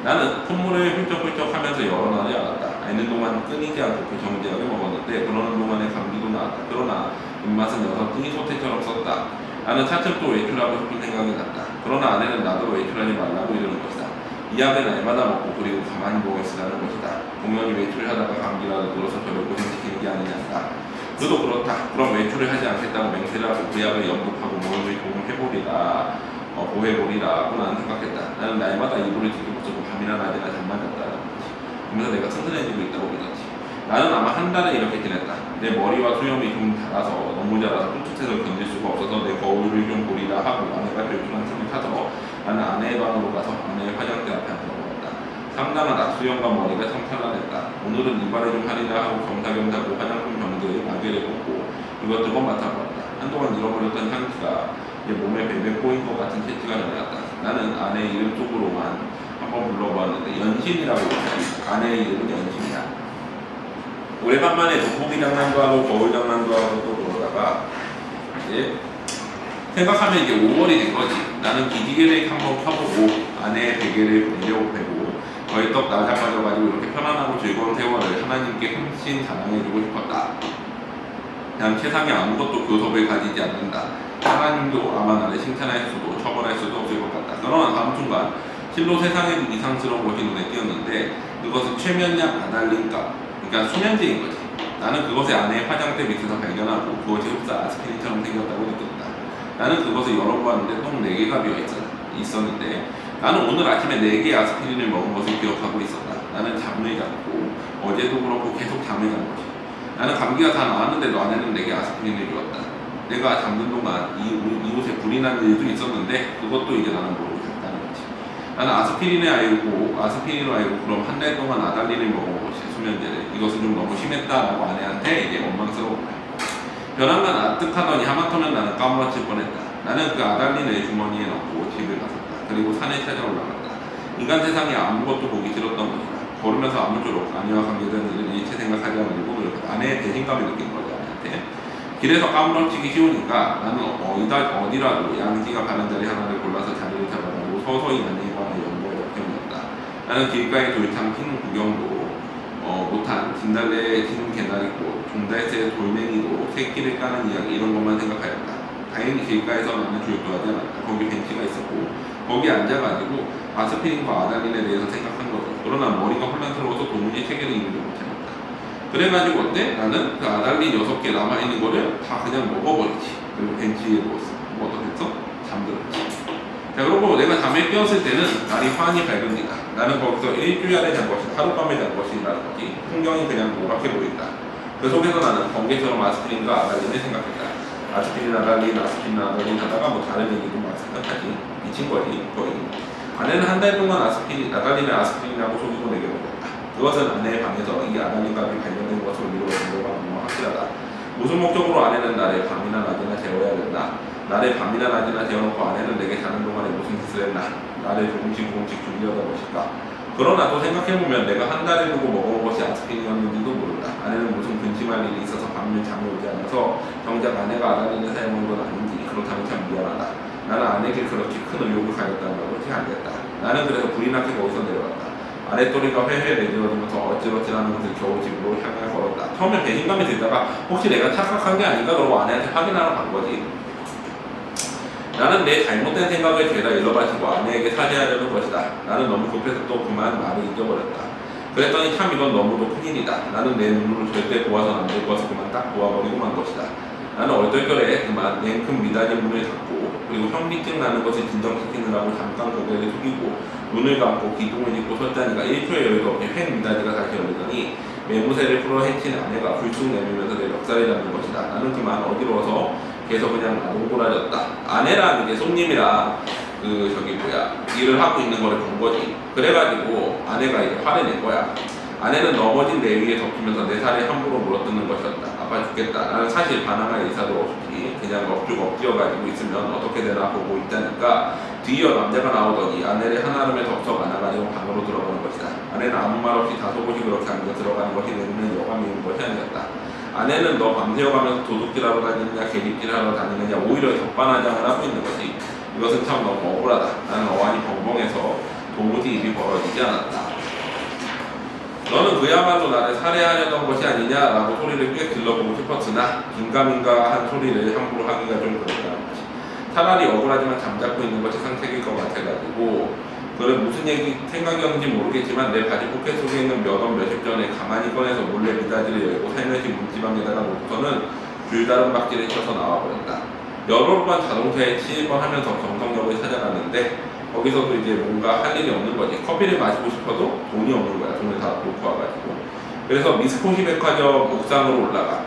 나는 콧물을 훌쩍훌쩍 하면서 여러 날이 알았다. 아는 동안 끊이지 않고 그 정제약을 먹었는데 그러는 동안에 감기도 나았다. 그러나 입맛은 여전히 소태처럼 썼다. 나는 차츰 또 외출하고 싶은 생각이 났다. 그러나 아내는 나도 외출하지 말라고 이러는 것이다. 이 약을 날마다 먹고 그리고 가만히 누워 있으라는 것이다. 공연히 외출을 하다가 감기라도 들어서 저를 고생시키는 게 아니냐다. 너도 그렇다. 그럼 외출을 하지 않겠다고 맹세를 하고 그 약을 연극하고 몸을 조금 해보리라 보해보리라고 나는 생각했다. 나는 날마다 이불을 뒤집어 쓰고 밤이나 낮이나 잠만 잤다는 거지. 그러면서 내가 튼튼해지고 있다고 믿었지. 나는 아마 한 달을 이렇게 지냈다. 내 머리와 수염이 좀 자라서 너무 자라서 뿔쭉해서 견딜 수가 없어서 내 거울을 좀 보리라 하고 아내가 결정한 틈을 타서 나는 아내의 방으로 가서 아내의 화장대 앞에 앉아먹었다. 상당한 악수염과 머리가 청탄하냈다. 오늘은 이발을 좀 하리라 하고 겸사겸사 그 화장품 병들에 마개를 꽂고 이것저것 맡아보았다. 한동안 잃어버렸던 향기가 내 몸에 뱀뱀 꼬인 것 같은 채취가 전해왔다. 나는 아내의 이름 쪽으로만 한번 불러보았는데 연신이라고 했다. 아내의 이름은 연신이야. 오래간만에 돋보기 장난도 하고 거울 장난도 하고 또 그러다가 이제 생각하면 이제 5월이 된 거지. 나는 기지개를 한번 켜보고 아내의 베개를 내려보고 거의떡 나자빠져가지고 이렇게 편안하고 즐거운 세월을 하나님께 흠씬 자랑해주고 싶었다. 그냥 세상에 아무것도 교섭을 가지지 않는다. 하나님도 아마 나를 칭찬할 수도 처벌할 수도 없을 것 같다. 그러나 다음 순간 실로 세상에도 이상스러운 것이 눈에 띄었는데 그것은 최면약 아달린가, 그러니까 수면제인 거지. 나는 그것을 아내의 화장대 밑에서 발견하고 그것이 흡사 아스피린처럼 생겼다고 느꼈다. 나는 그것을 열어보았는데 똥 4개가 비어있었는데 나는 오늘 아침에 4개의 아스피린을 먹은 것을 기억하고 있었다. 나는 잠을 잤고 어제도 그렇고 계속 잠을 잔 거지. 나는 감기가 다 나았는데도 아내는 내게 아스피린을 주었다. 내가 잠든 동안 이곳에 불이 난 일도 있었는데 그것도 이제 나는 모르고 잤다는 거지. 나는 아스피린을 알고 그럼 한 달 동안 아달린을 먹은 것이 수면제를. 이것은 좀 너무 심했다라고 아내한테 이제 원망스러웠다. 변한간 아득하더니 하마터면 나는 까무러칠 뻔했다. 나는 그 아달린을 주머니에 넣고 집을 갔었다. 그리고 산에 찾아 올라갔다. 인간 세상에 아무것도 보기 싫었던 것이다. 걸으면서 아무쪼록 아내와 관계된 일은 일체 생각하지 않으려고 노력했다. 아내의 배신감을 느낀 거지, 아내한테. 길에서 까무러치기 쉬우니까 나는 어디라도 양지가 바른 자리 하나를 골라서 자리를 잡아가지고 서서히 아내와 연구에 역경이었다. 나는 길가에 돌창 피는 구경도 못한 진달래 흰 개나리꽃, 종달새 돌멩이도 새끼를 까는 이야기 이런 것만 생각하였다. 다행히 길가에서 나는 주육도 하지 않았다. 거기 벤치가 있었고 거기에 앉아가지고 아스피린과 아달린에 대해서 생각한 거다. 그러나 머리가 혼란스러워서 도무지 체계를 이루지 못해놨다. 그래가지고 어때? 나는 그 아달린 6개 남아있는 거를 다 그냥 먹어버리지. 그리고 벤치에 누웠어. 뭐 어떻겠어? 잠들었지. 자, 그리고 내가 잠에 깨었을 때는 날이 환히 밝은 데다. 나는 거기서 일주일에 잔 것이 하룻밤에 잔 것이라는 거지. 풍경이 그냥 노랗게 보인다. 그 속에서 나는 번개처럼 아스피린과 아달린을 생각했다. 아스피린 아달린 하다가 뭐 다른 얘기도 막 생각하지. 미친 거지 거의. 아내는 한 달 동안 아달린을 아스피린이라고 속이고 내게 먹었다. 그것은 아내의 방에서 이 아달린값이 발견된 것으로 미루어진 거가 너무 확실하다. 무슨 목적으로 아내는 나를 밤이나 낮이나 재워야 된다. 나를 밤이나 낮이나 재워놓고 아내는 내게 자는 동안에 무슨 짓을 했나. 나를 조금씩 죽이려다 것일까. 그러나 또 생각해보면 내가 한 달을 두고 먹은 것이 아스피린이었는지도 모른다. 아내는 무슨 근심할 일이 있어서 밤을 잠이 오지 않아서 정작 아내가 아달린을 사용한 건 아닌지. 그렇다면 참 미안하다. 나는 아내에게 그렇게 큰 의욕을 가졌다는 것이 알겠다. 나는 그래서 불이 나게 거기서 내려갔다. 아랫도리가 회회 내지어지면서 어찌어찌라는 것을 겨우 집으로 향해 걸었다. 처음에 배신감이 들다가 혹시 내가 착각한 게 아닌가 그러고 아내한테 확인하러 간 거지. 나는 내 잘못된 생각을 죄다 일러바치고 아내에게 사죄하려는 것이다. 나는 너무 급해서 또 그만 말을 잊어버렸다. 그랬더니 참 이건 너무도 큰일이다. 나는 내 눈으로 절대 보아서는 안 될 것을 그만 딱 보아버리고 만 것이다. 나는 얼떨결에 그만 냉큼 미닫이 문을 닫고 그리고 현기증 나는 것을 진정시키느라고 잠깐 고개를 숙이고 눈을 감고 기둥을 짚고 설다니까 1초의 여유도 없이 횡 미닫이가 다시 열리더니 매무새를 풀어 헤친 아내가 불쑥 내밀면서 내 멱살을 잡는 것이다. 나는 그만 어지러워서 계속 그냥 나동그라졌다. 아내랑 이제 손님이랑 일을 하고 있는 거를 본 거지. 그래가지고 아내가 이제 화를 낸 거야. 아내는 넘어진 내 위에 덮이면서 내 살에 함부로 물어뜯는 것이었다. 아파 죽겠다. 나는 사실 반항할 의사도 없이 그냥 엎드려가지고 있으면 어떻게 되나 보고 있다니까 뒤이어 남자가 나오더니 아내를 한아름에 덥석 안아가지고 방으로 들어가는 것이다. 아내는 아무 말 없이 다소곳이 그렇게 앉아 들어가는 것이 내리는 여감이 온 것이 아니었다. 아내는 너 밤새워가면서 도둑질하러 다니느냐 개집질하러 다니느냐 오히려 적반하장을 하고 있는 것이 이것은 참 너무 억울하다. 나는 어안이 벙벙해서 도무지 입이 벌어지지 않았다. 너는 그야말로 나를 살해하려던 것이 아니냐라고 소리를 꽤 들러보고 싶었으나 긴가민가한 소리를 함부로 하기가 좀 그렇다는 것이. 차라리 억울하지만 잠자고 있는 것이 상책일 것 같아가지고 그래 무슨 생각이었는지 모르겠지만 내 바지 포켓 속에 있는 몇억 몇십 전에 가만히 꺼내서 몰래 미닫이를 열고 살며시 문지방에다가 놓고서는 줄다른 박질을 쳐서 나와버렸다. 여러 번 자동차에 치일 뻔하면서 경성역을 찾아갔는데 거기서도 이제 뭔가 할 일이 없는 거지. 커피를 마시고 싶어도 돈이 없는 거야. 돈을 다 놓고 와가지고. 그래서 미스코시 백화점 옥상으로 올라가.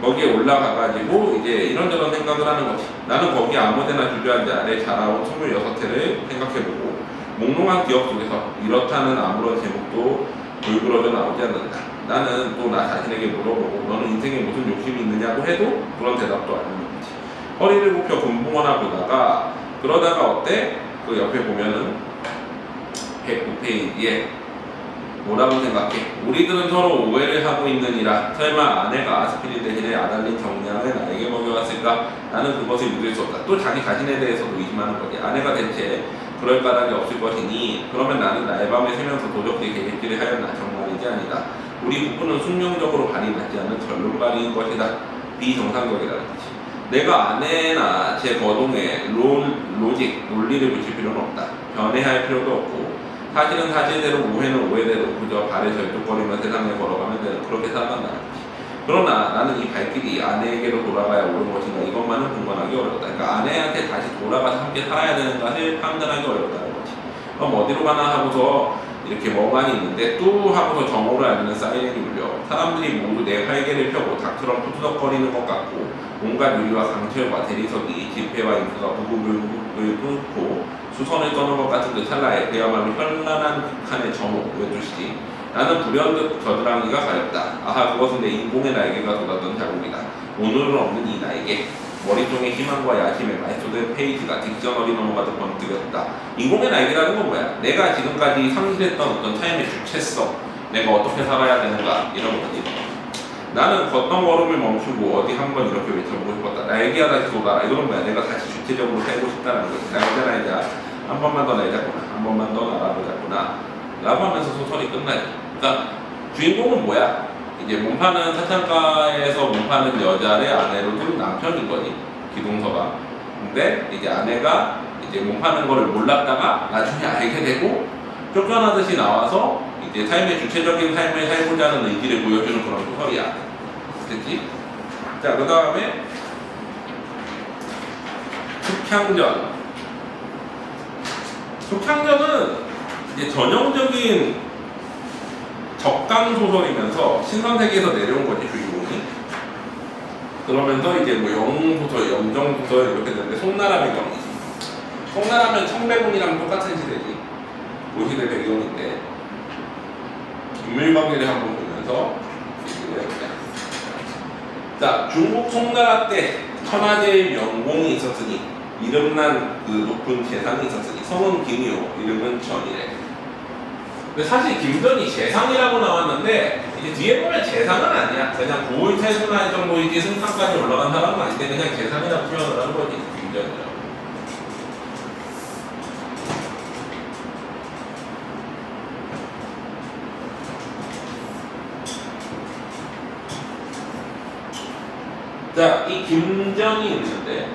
거기에 올라가가지고 이제 이런저런 생각을 하는 거지. 나는 거기 아무데나 주저앉아 내 자라온 26회를 생각해보고 몽롱한 기억 속에서 이렇다는 아무런 제목도 불그러져 나오지 않는다. 나는 또 나 자신에게 물어보고 너는 인생에 무슨 욕심이 있느냐고 해도 그런 대답도 안 하는 거지. 허리를 굽혀 군붕어나 보다가 그러다가 어때? 그 옆에 보면은 109페이지에 뭐라고 생각해? 우리들은 서로 오해를 하고 있느니라. 설마 아내가 아스피린 대신에 아달린 정량을 나에게 먹여왔을까? 나는 그것을 믿을 수 없다. 또 자기 자신에 대해서도 의심하는 거지. 아내가 대체 그럴 까닭이 없을 것이니 그러면 나는 나의 밤에 새면서 도적질 계획질을 하였나? 정말이지 아니다. 우리 부부는 숙명적으로 발이 맞지 않는 절름발이인 것이다. 비정상적이라는 거지. 내가 아내나 제 거동에 논리를 붙일 필요는 없다. 변해할 필요도 없고 사실은 사실대로 오해는 오해대로 그저 발에 절뚝거리며 세상에 걸어가면 되는 그렇게 살아간다는 거지. 그러나 나는 이 발길이 아내에게로 돌아가야 옳은 것인가 이것만은 분간하기 어렵다. 그러니까 아내한테 다시 돌아가서 함께 살아야 되는 것을 판단하기 어렵다는 거지. 그럼 어디로 가나 하고서 이렇게 멍하니 있는데 또 하고서 정오를 알리는 사이렌이 울려 사람들이 모두 내 활개를 펴고 닭처럼 푸드덕거리는 것 같고 온갖 유리와 강철과 대리석이 지폐와 잉크가 부글부글 끓고 수선을 떠는 것 같은 그 찰나에 그야말로 현란한 칸의 정오 12시 나는 불현듯 겨드랑이가 가렵다. 아하 그것은 내 인공의 날개가 돋았던 자국이다. 오늘은 없는 이 날개 머릿속에 희망과 야심에 많이 쏟은 페이지가 딕셔너리 넘어가듯 번뜩였다. 인공의 날개라는 건 뭐야? 내가 지금까지 상실했던 어떤 삶의 주체성 내가 어떻게 살아야 되는가 이런 거지. 나는 걷던 걸음을 멈추고 어디 한번 이렇게 외쳐보고 싶었다. 날개야 다시 돋아라. 이거는 뭐야? 내가 다시 주체적으로 살고 싶다는 거지. 날자 한 번만 더 날자꾸나 한 번만 더 날아보자꾸나 라고 하면서 소설이 끝나지. 그러니까 주인공은 뭐야? 이제 몸파는 사창가에서 몸파는 여자의 아내로 둔 남편인 거지. 기동서가. 근데 이제 아내가 이제 몸파는 거를 몰랐다가 나중에 알게 되고 쫓겨나듯이 나와서 이제 삶의 주체적인 삶을 살고자 하는 의지를 보여주는 그런 소설이야. 됐지? 자, 그 다음에 숙향전. 숙향전은 이제 전형적인 적강 소설이면서 신선세계에서 내려온 거지 주인공이. 그러면서 이제 뭐 영웅소설, 영정소설 이렇게 되는데 송나라의 경이지. 송나라면 청배군이랑 똑같은 시대지. 그 시대 배경인데 인물관계를 한번 보면서 얘기를 해보자. 자, 중국 송나라 때 천하제일 명공이 있었으니 이름난 그 높은 재상이 있었으니 성은 김이요 이름은 전이래. 근데 사실 김전이 재상이라고 나왔는데 이제 뒤에 보면 재상은 아니야. 그냥 고을태수나 정도이지 승상까지 올라간 사람은 아닌데 그냥 재상이라고 표현을 하는 거지. 김전이라고. 자, 이 김정이 있는데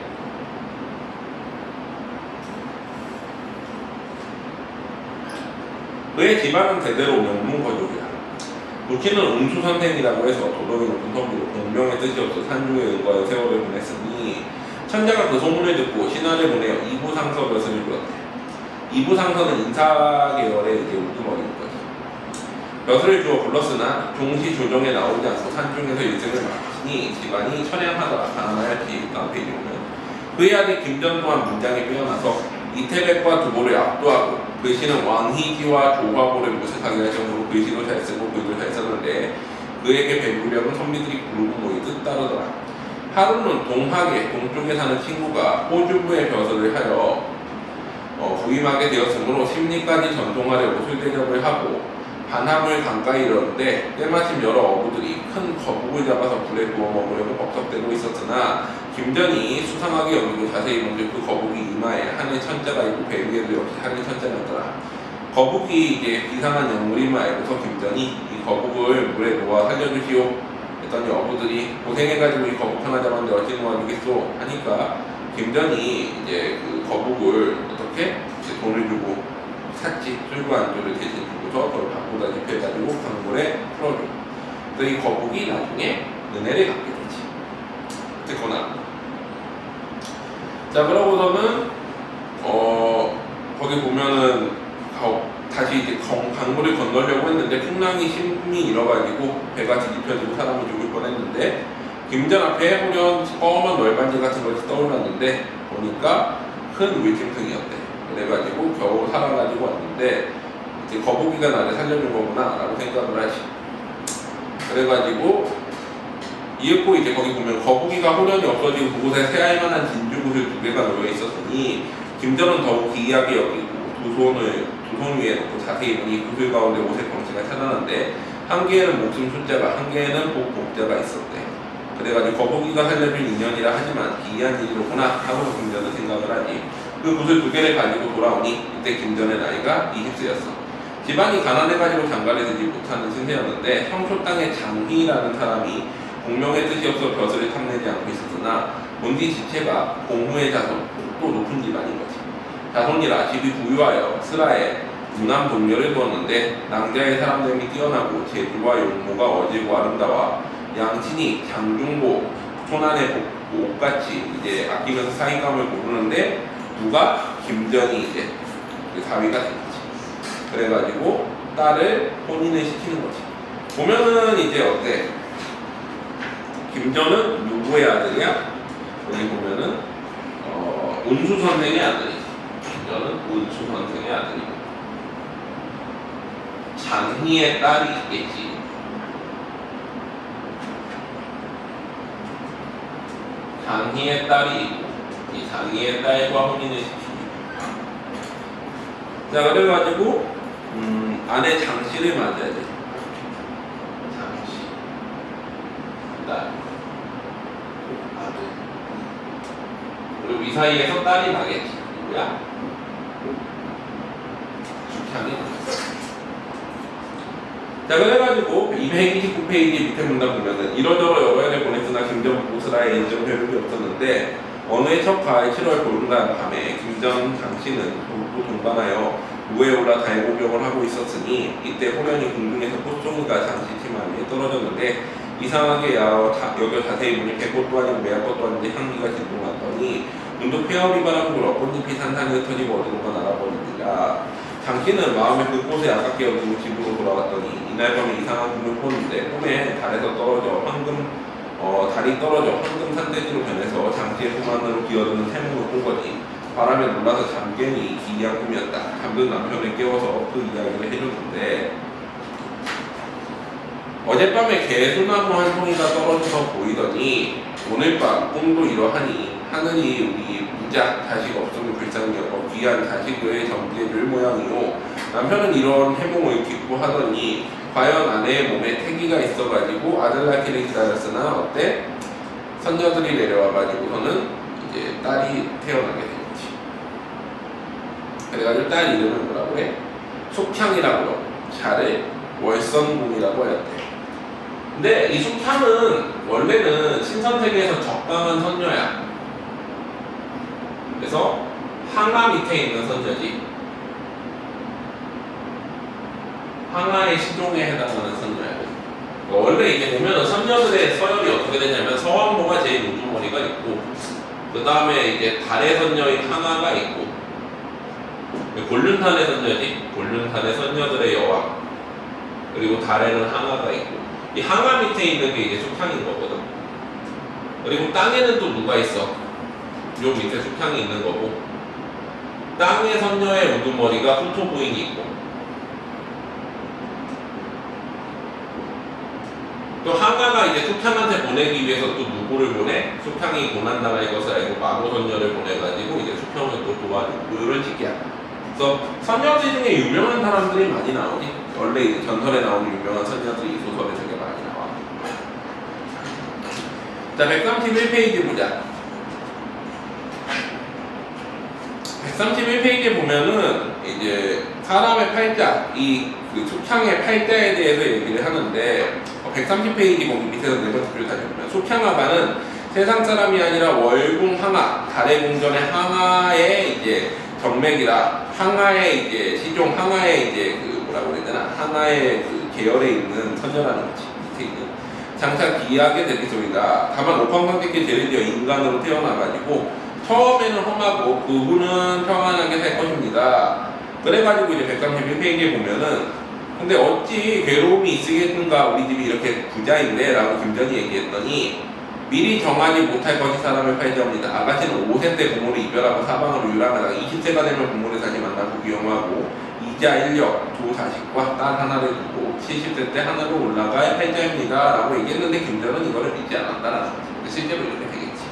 그의 집안은 대대로 명문거족이야. 부친은 운수선생이라고 해서 도덕이 높은 선비로 공명의 뜻이 없어 산중에 의거하여 세월을 보냈으니 천자가 그 소문을 듣고 신하를 보내어 이부상서 벼슬을 불렀대. 이부상서는 인사계열의 이제 우두머리인 거지. 벼슬을 주어 불렀으나 종시 조정에 나오지 않고 산중에서 일생을 마치니 집안이 처량하더라. 가난하였지. 다음 페이지 보면 그의 아들 김전 또한 문장이 빼어나서 이태백과 두보를 압도하고 글씨는 왕희지와 조화보를 모색하게 할 정도로 글씨도 잘 쓰고 글도 잘 썼는데 그에게 배우려는 선비들이 부르고 모이듯 따르더라. 하루는 동학의 동쪽에 사는 친구가 호주부의 벼슬을 하여 부임하게 되었으므로 심리까지 전송하려고 술대접을 하고 반함을 가까이 이르는데 때마침 여러 어부들이 큰 거북을 잡아서 불에 구워 먹으려고 벅석대고 있었으나 김전이 수상하게 여기고 자세히 본즉 그 거북이 이마에 하늘 천자가 있고 배 위에도 역시 하늘 천자였더라. 거북이 이제 이상한 영물임을 알고서 김전이 이 거북을 물에 놓아 살려주시오 했더니 어부들이 고생해가지고 이 거북 하나 잡았는데 어찌 놓아주겠소 하니까 김전이 이제 그 거북을 어떻게 돈을 주고 샀지. 술과 안주를 대신 주고서 그걸 바꾸다 집해가지고 강물에 풀어줘. 그래서 이 거북이 나중에 은혜를 갖게 되지. 듣거나. 자, 그러고서는 거기 보면은 다시 이제 강물을 건너려고 했는데 풍랑이 심히 일어가지고 배가 뒤집혀지고 사람이 죽을 뻔했는데 김전 앞에 호련 검은 널빤지 같은 것이 떠올랐는데 보니까 큰 울짐승이었대. 그래가지고 겨우 살아가지고 왔는데 이제 거북이가 나를 살려준 거구나 라고 생각을 하시. 그래가지고 이윽고 이제 거기 보면 거북이가 호련이 없어지고 그곳에 새알 만한 진주굿을 2개가 놓여 있었으니 김전은 더욱 기이하게 여기고 두 손 위에 놓고 자세히 보니 구슬 가운데 오색 광채가 찾아나는데 한 개에는 목숨 숫자가 한 개에는 복자가 있었대. 그래가지고 거북이가 살려준 인연이라 하지만 기이한 일이로구나 하고 김전은 생각을 하니 그 굿을 2개를 가지고 돌아오니 이때 김전의 나이가 20세였어. 집안이 가난해가지고 장가를 들지 못하는 신세였는데 형초 땅의 장희라는 사람이 공명의 뜻이 없어 벼슬을 탐내지 않고 있었으나 본디 지체가 공후의 자손, 또 높은 집안인 거지. 자손이라 집이 부유하여 스라에 무남 동료를 두었는데 낭자의 사람됨이 뛰어나고 재주와 용모가 어지고 아름다워 양친이 장중보, 손안의 복같이 이제 아끼면서 사익감을 고르는데 누가 김전이 이제 그 사위가 된 거지. 그래가지고 딸을 혼인을 시키는 거지. 보면은 이제 어때? 김전은 누구의 아들이야? 여기 보면은 운수 선생의 아들이지. 김전은 운수 선생의 아들이고 장희의 딸이 있겠지. 장희의 딸이 있고 이 장희의 딸과 혼인을 시키고 자 그래가지고 아내 장씨를 맞아야 돼. 장씨 딸 아들 그리고 이 사이에서 딸이 나겠지. 누구야? 주창이. 자 그래가지고 229페이지 밑에 문단 보면은 이러저러 여러 해를 보냈으나 김전 보스라의 인정 회복이 없었는데 어느 해 첫 가을 7월 보름날 밤에 김전 장씨는 또 동반하여 무에 올라 달고병을 하고 있었으니 이때 호련이 궁중에서 꽃송이가 장씨 치마 위에 떨어졌는데 이상하게 여겨 자세히 보니 백꽃도 아니고 매화꽃도 아닌데 향기가 진동하더니 문득 폐허리 바람으로 엇꽃잎이 산산히 흩어지고 어디론가 날아버리니라. 장씨는 마음에 그 꽃에 아깝게 여기고 집으로 돌아왔더니 이날 밤에 이상한 꿈을 꿨는데 꿈에 달에서 떨어져 달이 떨어져 황금 산돼지로 변해서 장씨의 꿈 안으로 기어드는 태몽을 꾼 거지. 바람에 놀라서 잠깨니 기이한 꿈이었다. 잠든 남편을 깨워서 그 이야기를 해줬는데 어젯밤에 개수나무 한 송이가 떨어져서 보이더니 오늘 밤 꿈도 이러하니 하늘이 우리 무작 자식 없으면 불쌍히 여겨 귀한 자식을 정지해줄 모양이요. 남편은 이런 해몽을 기뻐하더니 과연 아내의 몸에 태기가 있어가지고 아들 낳기를 기다렸으나 어때? 선녀들이 내려와가지고서는 이제 딸이 태어나게 되겠지. 그래가지고 딸 이름을 뭐라고 해? 속창이라고 자를 월성궁이라고 하였대. 근데 이 숙향은 원래는 신선세계에서 적당한 선녀야. 그래서 항하 밑에 있는 선녀지. 항하의 시종에 해당하는 선녀야. 원래 이제 보면은 선녀들의 서열이 어떻게 되냐면 서왕모가 제일 우두머리가 있고, 그 다음에 이제 달의 선녀인 항하가 있고, 곤륜탄의 선녀지. 곤륜탄의 선녀들의 여왕. 그리고 달에는 항하가 있고, 이 항하 밑에 있는 게 이제 숙향인 거거든. 그리고 땅에는 또 누가 있어? 요 밑에 숙향이 있는 거고, 땅의 선녀의 우두머리가 훈토부인이 있고, 또 항하가 이제 숙향한테 보내기 위해서 또 누구를 보내? 숙향이 고난당할 것을 알고 마고선녀를 보내가지고 이제 숙향을 또 도와주고 이런 식이야. 그래서 선녀들 중에 유명한 사람들이 많이 나오니, 원래 이제 전설에 나오는 유명한 선녀들이 이 소설에 되게 많이 나와. 자, 131페이지 보자. 131페이지에 보면은 이제 사람의 팔자, 그 숙향의 팔자에 대해서 얘기를 하는데, 130페이지 거기 밑에서 네 번째 줄 다시 보면 숙향하가는 세상 사람이 아니라 월궁 항하, 달의 궁전의 항하의 이제 정맥이라, 항하의 이제 시종, 항하의 이제 그 뭐라고 해야 되나, 항하의 그 계열에 있는 선녀라는 거지. 밑에 있는 장차 기이하게 되기 소리다. 다만 오팡방객께 제일되어 인간으로 태어나가지고 처음에는 험하고 그 후는 평안하게 살 것입니다. 그래가지고 이제 131페이지에 보면은, 근데 어찌 괴로움이 있으겠는가, 우리 집이 이렇게 부자인데 라고 김전이 얘기했더니, 미리 정하지 못할 것이 사람을 팔자옵니다. 아가씨는 5세 때 부모를 이별하고 사방으로 유랑하다가 20세가 되면 부모를 다시 만나고 귀영하고 이자 1력, 두 자식과 딸 하나를 두고 70세 때 하늘로 올라갈 팔자입니다 라고 얘기했는데, 김전은 이거를 믿지 않았다라는 거지. 실제로 이렇게 되겠지.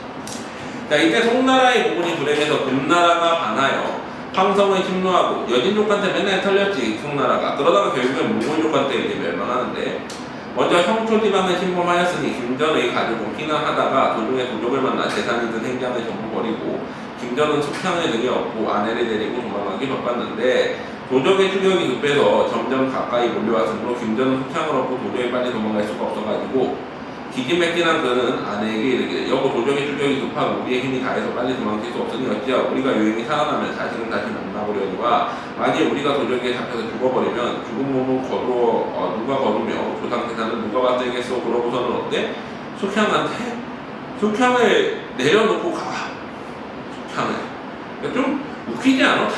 자, 이때 송나라의 부분이 불행해서 금나라가 반하여 황성을 침노하고 여진족한테 맨날 털렸지, 송나라가. 그러다가 결국엔 몽골족한테 이제 멸망하는데, 먼저 형초지방을 침범하였으니 김전의 가족은 피난하다가 도중에 도적을 만나 재산이든 행장을 전부 버리고, 김전은 숙향을 등에 업고 아내를 데리고 도망가기 바빴는데, 도적의 추격이 급해서 점점 가까이 몰려왔으므로 김전은 숙향을 얻고 도저히 빨리 도망갈 수가 없어가지고 기진맥진한 그는 아내에게 이르기를, 여보 도적의 추격이 급하고 우리의 힘이 다해서 빨리 도망칠 수 없으니 어찌하오. 우리가 유행이 살아나면 자식은 다시 만나보려니와 만일 우리가 도적에 잡혀서 죽어버리면 죽은 몸은 누가 거두며 조상 재산은 누가 받들겠소. 그러고서는 어때? 숙향한테 숙향을 내려놓고 가. 숙향을. 좀 웃기지 않아?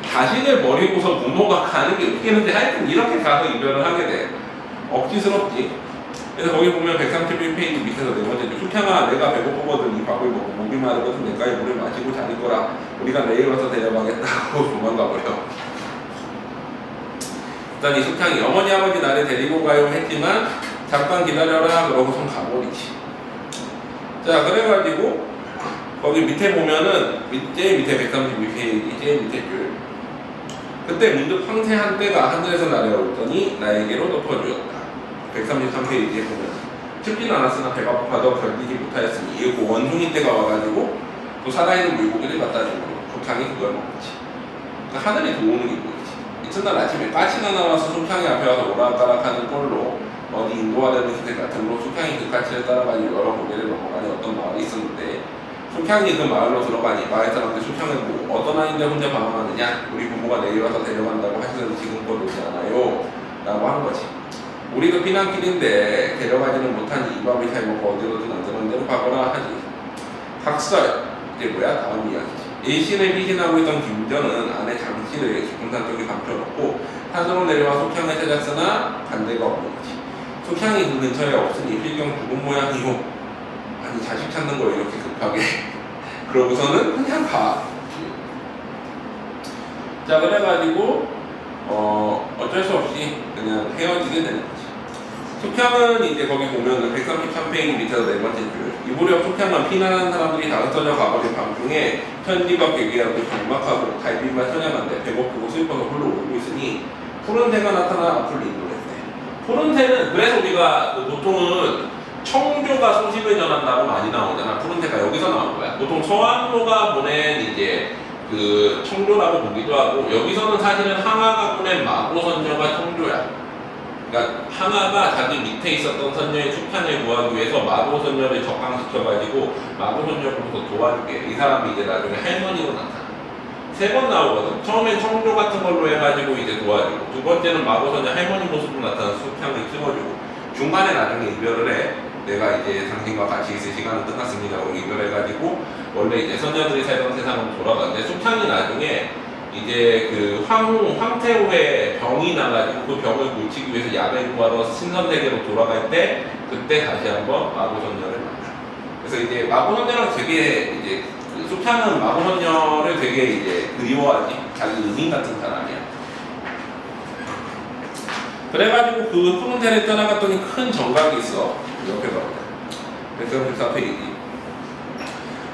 자신을 버리고서 부모가 가는 게 웃기는데, 하여튼 이렇게 가서 이별을 하게 돼. 억지스럽지. 그래서 거기 보면 131페이지 밑에서 네 번째 줄, 숙향아 내가 배고프거든 이 밥을 먹고 목이 마르거든 내가의 물을 마시고 자릴 거라. 우리가 내일 와서 데려가겠다고 도망가버려. 일단 이 숙향이 어머니 아버지 나를 데리고 가요 했지만 잠깐 기다려라 그러고선 가버리지. 자, 그래가지고 거기 밑에 보면은 제일 밑에 132페이지 제일 밑에 줄, 그때 문득 황새한 떼가 하늘에서 날아오더니 나에게로 덮어주었다. 133페이지에 보면 춥지는 않았으나 배가 고파도 견디지 못하였으니 이게 그 원숭이 떼가 와가지고 또 살아있는 물고기를 갖다 주고 숙향이 그걸 먹었지. 그러니까 하늘이 도우는 게 보이지. 이튿날 아침에 까치가 나와서 숙향이 앞에 와서 오락가락하는 꼴로 어디 인도하려는 기색 같은 로 숙향이 그 까치를 따라가지고 여러 고개를 넘어가니 어떤 마을이 있었는데, 숙향이 그 마을로 들어가니 마을 사람들 숙향을 보고 어떤 아이인데 혼자 방황하느냐, 우리 부모가 내일 와서 데려간다고 하시더니 지금껏 오지 않아요 라고 하는 거지. 우리도 피난길인데 데려가지는 못하니 이 밥을 잘 먹고 어디로든 안전한 데로 가거나 하지. 학설, 이게 뭐야? 다음 이야기지. 일신을 피신하고 있던 김전은 아내 장씨를 깊은산 쪽에 감춰놓고 산으로 내려와 숙향을 찾았으나 간 데가 없는 거지. 숙향이 그 근처에 없으니 필경 죽은 모양이요. 아니 자식 찾는 걸 이렇게 급하게 그러고서는 그냥 가. 자, 그래가지고 어쩔 수 없이 그냥 헤어지게 되는 거지. 숙향은 이제 거기 보면은 133페이지 밑에서 네 번째 줄, 이무렵 숙향은 피난한 사람들이 다 흩어져 가버린 밤중에 편지가 괴기하고 적막하고 갈비만 선양한데 배고프고 슬퍼서 홀로 울고 있으니 푸른 새가 나타나 앞을 인도했대. 푸른 새는 그래서 우리가 보통은 청조가 소식을 전한다고 많이 나오잖아. 푸른 새가 여기서 나온 거야. 보통 서왕모가 보낸 이제 그 청조라고 보기도 하고, 여기서는 사실은 항하가 보낸 마고선녀가 청조야. 그러니까 항아가 자기 밑에 있었던 선녀의 숙향을 구하기 위해서 마고선녀를 적강시켜가지고 마고선녀로부터 도와주게. 이 사람이 이제 나중에 할머니로 나타나. 3번 나오거든. 처음엔 청조 같은 걸로 해가지고 이제 도와주고, 두 번째는 마고선녀 할머니 모습으로 나타나서 숙향을 키워주고, 중간에 나중에 이별을 해. 내가 이제 당신과 같이 있을 시간은 끝났습니다. 하고 이별해가지고 원래 이제 선녀들이 살던 세상으로 돌아가는데, 숙향이 나중에 이제 그 황태후의 병이 나가지고 그 병을 고치기 위해서 약을 구하러 신선세계로 돌아갈 때, 그때 다시 한번 마고선녀를 만나. 그래서 이제 마고선녀랑 되게 이제 숙향은 마고선녀를 되게 이제 그리워하지. 자기 은인 같은 사람이야. 그래가지고 그 푸른새를 떠나갔더니 큰 정각이 있어. 옆에 봐. 134페이지.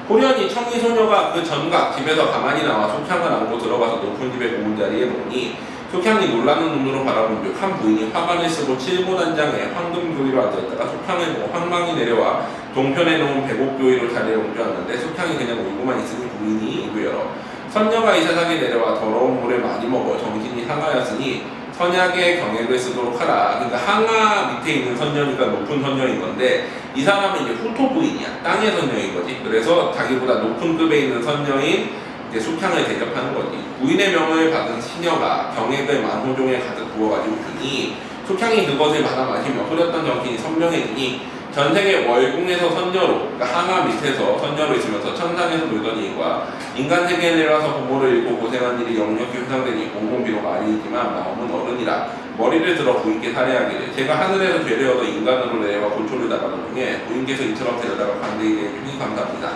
호련히 청이소녀가 그 정각 집에서 가만히 나와 숙향을 안고 들어가서 높은 집의 고운 자리에 놓으니, 숙향이 놀라는 눈으로 바라본 즉 한 부인이 화관을 쓰고 칠보단장에 황금교위로 앉아있다가 숙향을 보고 황망이 내려와 동편에 놓은 배곡교위로 자리에 옮겨왔는데, 숙향이 그냥 울고만 있으니 부인이 입을 열어 선녀가 이 세상에 내려와 더러운 물을 많이 먹어 정신이 상하였으니 선약의 경액을 쓰도록 하라. 그러니까 항아 밑에 있는 선녀니까 높은 선녀인 건데, 이 사람은 이제 후토 부인이야. 땅의 선녀인 거지. 그래서 자기보다 높은 급에 있는 선녀인 이제 숙향을 대접하는 거지. 부인의 명을 받은 시녀가 경액을 만호종에 가득 부어가지고 주니, 숙향이 그것을 받아 마시며 흐렸던 정신이 선명해지니 전생에 월궁에서 선녀로, 그러니까 항아 밑에서 선녀로 있으면서 천상에서 놀던 일과 인간 세계에 내려와서 부모를 잃고 고생한 일이 역력히 회상되니 몸은 비록 아리이지만 마음은 어른이라 머리를 들어 부인께 살해하기를, 제가 하늘에서 죄를 얻어 인간으로 내려와 고초를 당하는 중에 부인께서 이처럼 데려다가 관대에게 해주니 감사합니다.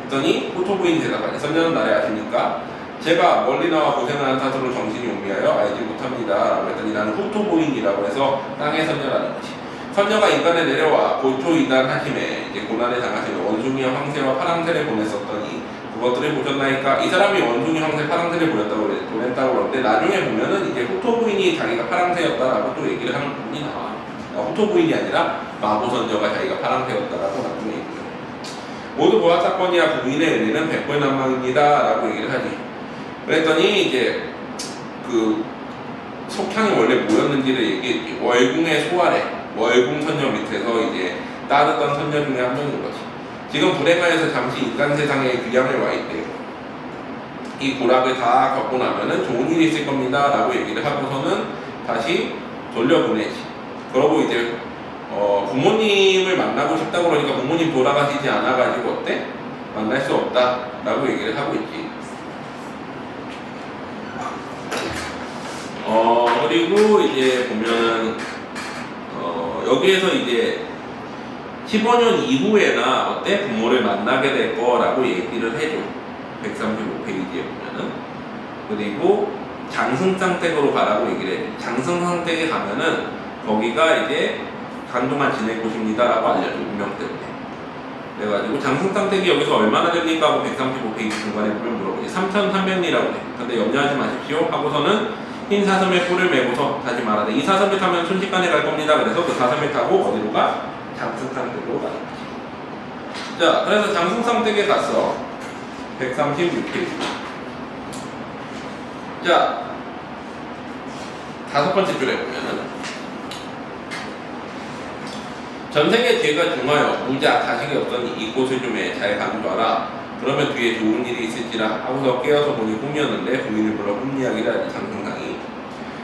했더니 호토 부인이 대답하니, 선녀는 나를 아십니까? 제가 멀리 나와 고생하는 탓으로 정신이 오미하여 알지 못합니다. 라고 했더니 나는 후토 부인이라고 해서 땅의 선녀라는 것이. 선녀가 인간에 내려와 고초이단 하심에 이제 고난에 당하시는 원숭이와 황새와 파랑새를 보냈었더니 그것들을 보셨나이까? 이 사람이 원숭이, 황새, 파랑새를 보냈다고 그러는데, 나중에 보면은 이제 후토 부인이 자기가 파랑새였다라고 또 얘기를 하는 부분이 나와. 후토 부인이 아니라 마고선녀가 자기가 파랑새였다라고 나중에 얘기를 해. 모두 보아사건이야 부인의 은혜는 백불난망입니다. 라고 얘기를 하지. 그랬더니 이제 그 속향이 원래 뭐였는지를 얘기했지. 월궁의 소아래, 월궁 선녀 밑에서 이제 따르던 선녀 중에 한 명인 거지. 지금 불행하여서 잠시 인간 세상에 귀향을 와 있대요. 이 고락을 다 겪고 나면은 좋은 일이 있을 겁니다. 라고 얘기를 하고서는 다시 돌려보내지. 그러고 이제 부모님을 만나고 싶다고 그러니까 부모님 돌아가시지 않아가지고 어때? 만날 수 없다. 라고 얘기를 하고 있지. 그리고 이제 보면은 여기에서 이제 15년 이후에나 어때? 부모를 만나게 될 거라고 얘기를 해줘. 135페이지에 보면은. 그리고 장승상댁으로 가라고 얘기를 해. 장승상댁에 가면은 거기가 이제 한동안 지낼 곳입니다 라고 알려줘. 운명 때문에. 그래가지고 장승상댁이 여기서 얼마나 됩니까? 하고 135페이지 중간에 보면 물어보지. 3,300리라고 해. 근데 염려하지 마십시오 하고서는 흰 사슴의 뿔을 메고서 다시 말하되, 이 사슴을 타면 순식간에 갈 겁니다. 그래서 그 사슴을 타고 어디로 가? 장승상댁으로 가는 거지. 자, 그래서 장승상댁에 갔어. 136페이지. 자, 5번째 줄에 보면은 전생에 죄가 중하여 무자 자식이 없더니 이곳을 좀 잘 강조하라. 그러면 뒤에 좋은 일이 있을지라 하고서 깨어서 보니 꿈이었는데 부인을 불러 꿈 이야기를 하지. 장승상이.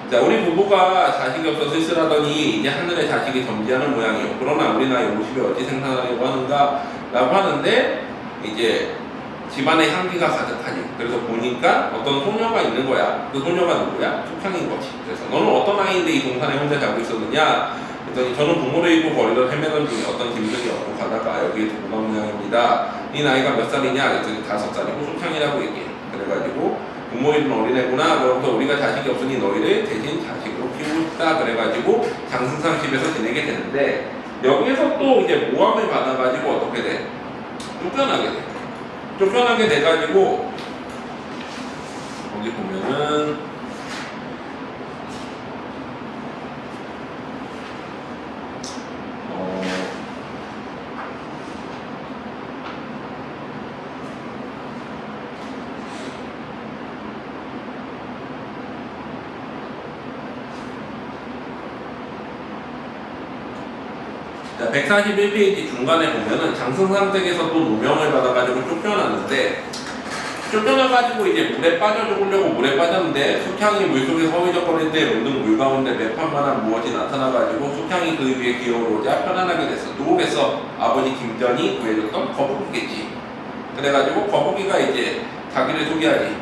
자, 우리 부부가 자식이 없어 쓸쓸하더니 이제 하늘에 자식이 점지하는 모양이요. 그러나 우리 나이 50에 어찌 생산하려고 하는가? 라고 하는데, 이제 집안에 향기가 가득하니. 그래서 보니까 어떤 소녀가 있는 거야. 그 소녀가 누구야? 숙향인 거지. 그래서 너는 어떤 아이인데 이 동산에 혼자 자고 있었느냐? 그랬더니 저는 부모를 잃고 거리를 헤매던 중에 어떤 짐승이 얻고 가다가 여기에 두고 간 모양입니다. 이 나이가 몇 살이냐? 그랬더니 5살이고 숙향이라고 얘기해. 그래가지고 부모 잃은 어린애구나. 그러면서 우리가 자식이 없으니 너희를 대신 자식으로 키우고 싶다. 그래가지고 장승상 집에서 지내게 되는데, 여기에서 또 이제 모함을 받아가지고 어떻게 돼? 쫓겨나게 돼. 쫓겨나게 돼가지고 거기 보면은 141페이지 중간에 보면은 장승상댁에서 또 누명을 받아가지고 쫓겨나는데, 쫓겨나가지고 이제 물에 빠져 죽으려고 물에 빠졌는데 숙향이 물속에서 허위적거릴 때 문득 물 가운데 매판만한 무엇이 나타나가지고 숙향이 그 위에 기어오르자 편안하게 됐어. 누구겠어? 아버지 김전이 구해줬던 거북이겠지. 그래가지고 거북이가 이제 자기를 소개하지.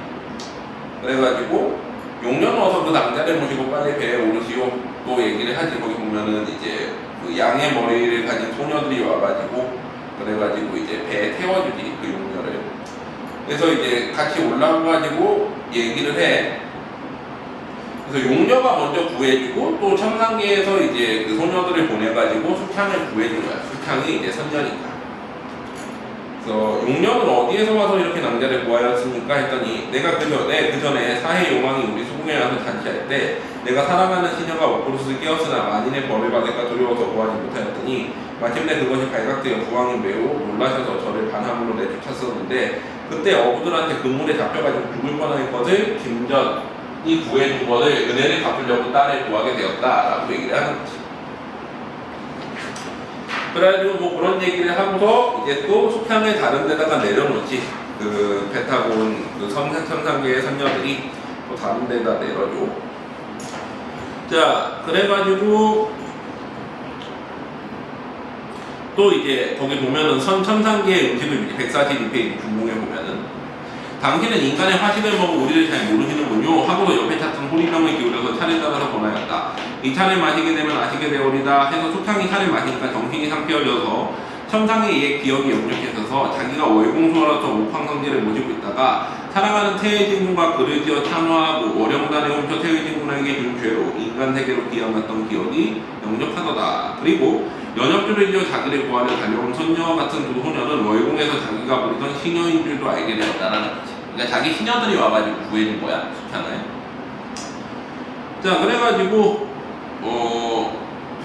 그래가지고 용녀는 어서 그 낭자를 모시고 빨리 배에 오르시오 또 얘기를 하지. 거기 보면은 이제 그 양의 머리를 가진 소녀들이 와가지고 그래가지고 이제 배에 태워주지 그 용녀를. 그래서 이제 같이 올라가가지고 얘기를 해. 그래서 용녀가 먼저 구해주고 또 천상계에서 이제 그 소녀들을 보내가지고 숙향을 구해준 거야. 숙향이 이제 선녀니까. 그래서 용녀는 어디에서 와서 이렇게 낭자를 구하였습니까? 했더니 내가 그 전에 사해 용왕이 우리 수궁에 와서 잔치할 때 내가 사랑하는 시녀가 옥구릇을 깨었으나 만인의 벌을 받을까 두려워서 구하지 못하였더니 마침내 그것이 발각되어 부왕이 매우 놀라셔서 저를 반함으로 내쫓았었는데 그때 어부들한테 그물에 잡혀가지고 죽을 뻔한 것을 김전이 구해준 것을 은혜를 갚으려고 딸을 구하게 되었다라고 얘기를 하는 거지. 그래가지고 뭐 그런 얘기를 하고서 이제 또 숙향을 다른 데다가 내려놓지. 그 배 타고 온 그 천상계의 선녀들이 또 다른 데다 내려줘. 자, 그래가지고 또 이제 거기 보면은 천상계의 음식을 142페이지 중공에 보면은 당신은 인간의 화식을 먹어 우리를 잘 모르시는군요 하고서 옆에 탔던 호리병을 기울여서 차를 따라서 권하였다. 이 차를 마시게 되면 아시게 되오리다 해서 숙향이 차를 마시니까 정신이 상쾌해져서 천상의 옛 기억이 역력해져서 자기가 월공소로서 옥황성제를 모시고 있다가 사랑하는 태의진군과 그를 지어 탄화하고 월영단에 훔쳐 태의진군에게 준 죄로 인간 세계로 기어났던 기억이 역력하더다. 그리고 연역주를 지어 자기를 구하려 달려온 선녀와 같은 두 소녀는 월공에서 자기가 부리던 시녀인 줄도 알게 되었다라는 거지. 그러니까 자기 시녀들이 와가지고 구해준 거야, 숙향을. 자, 그래가지고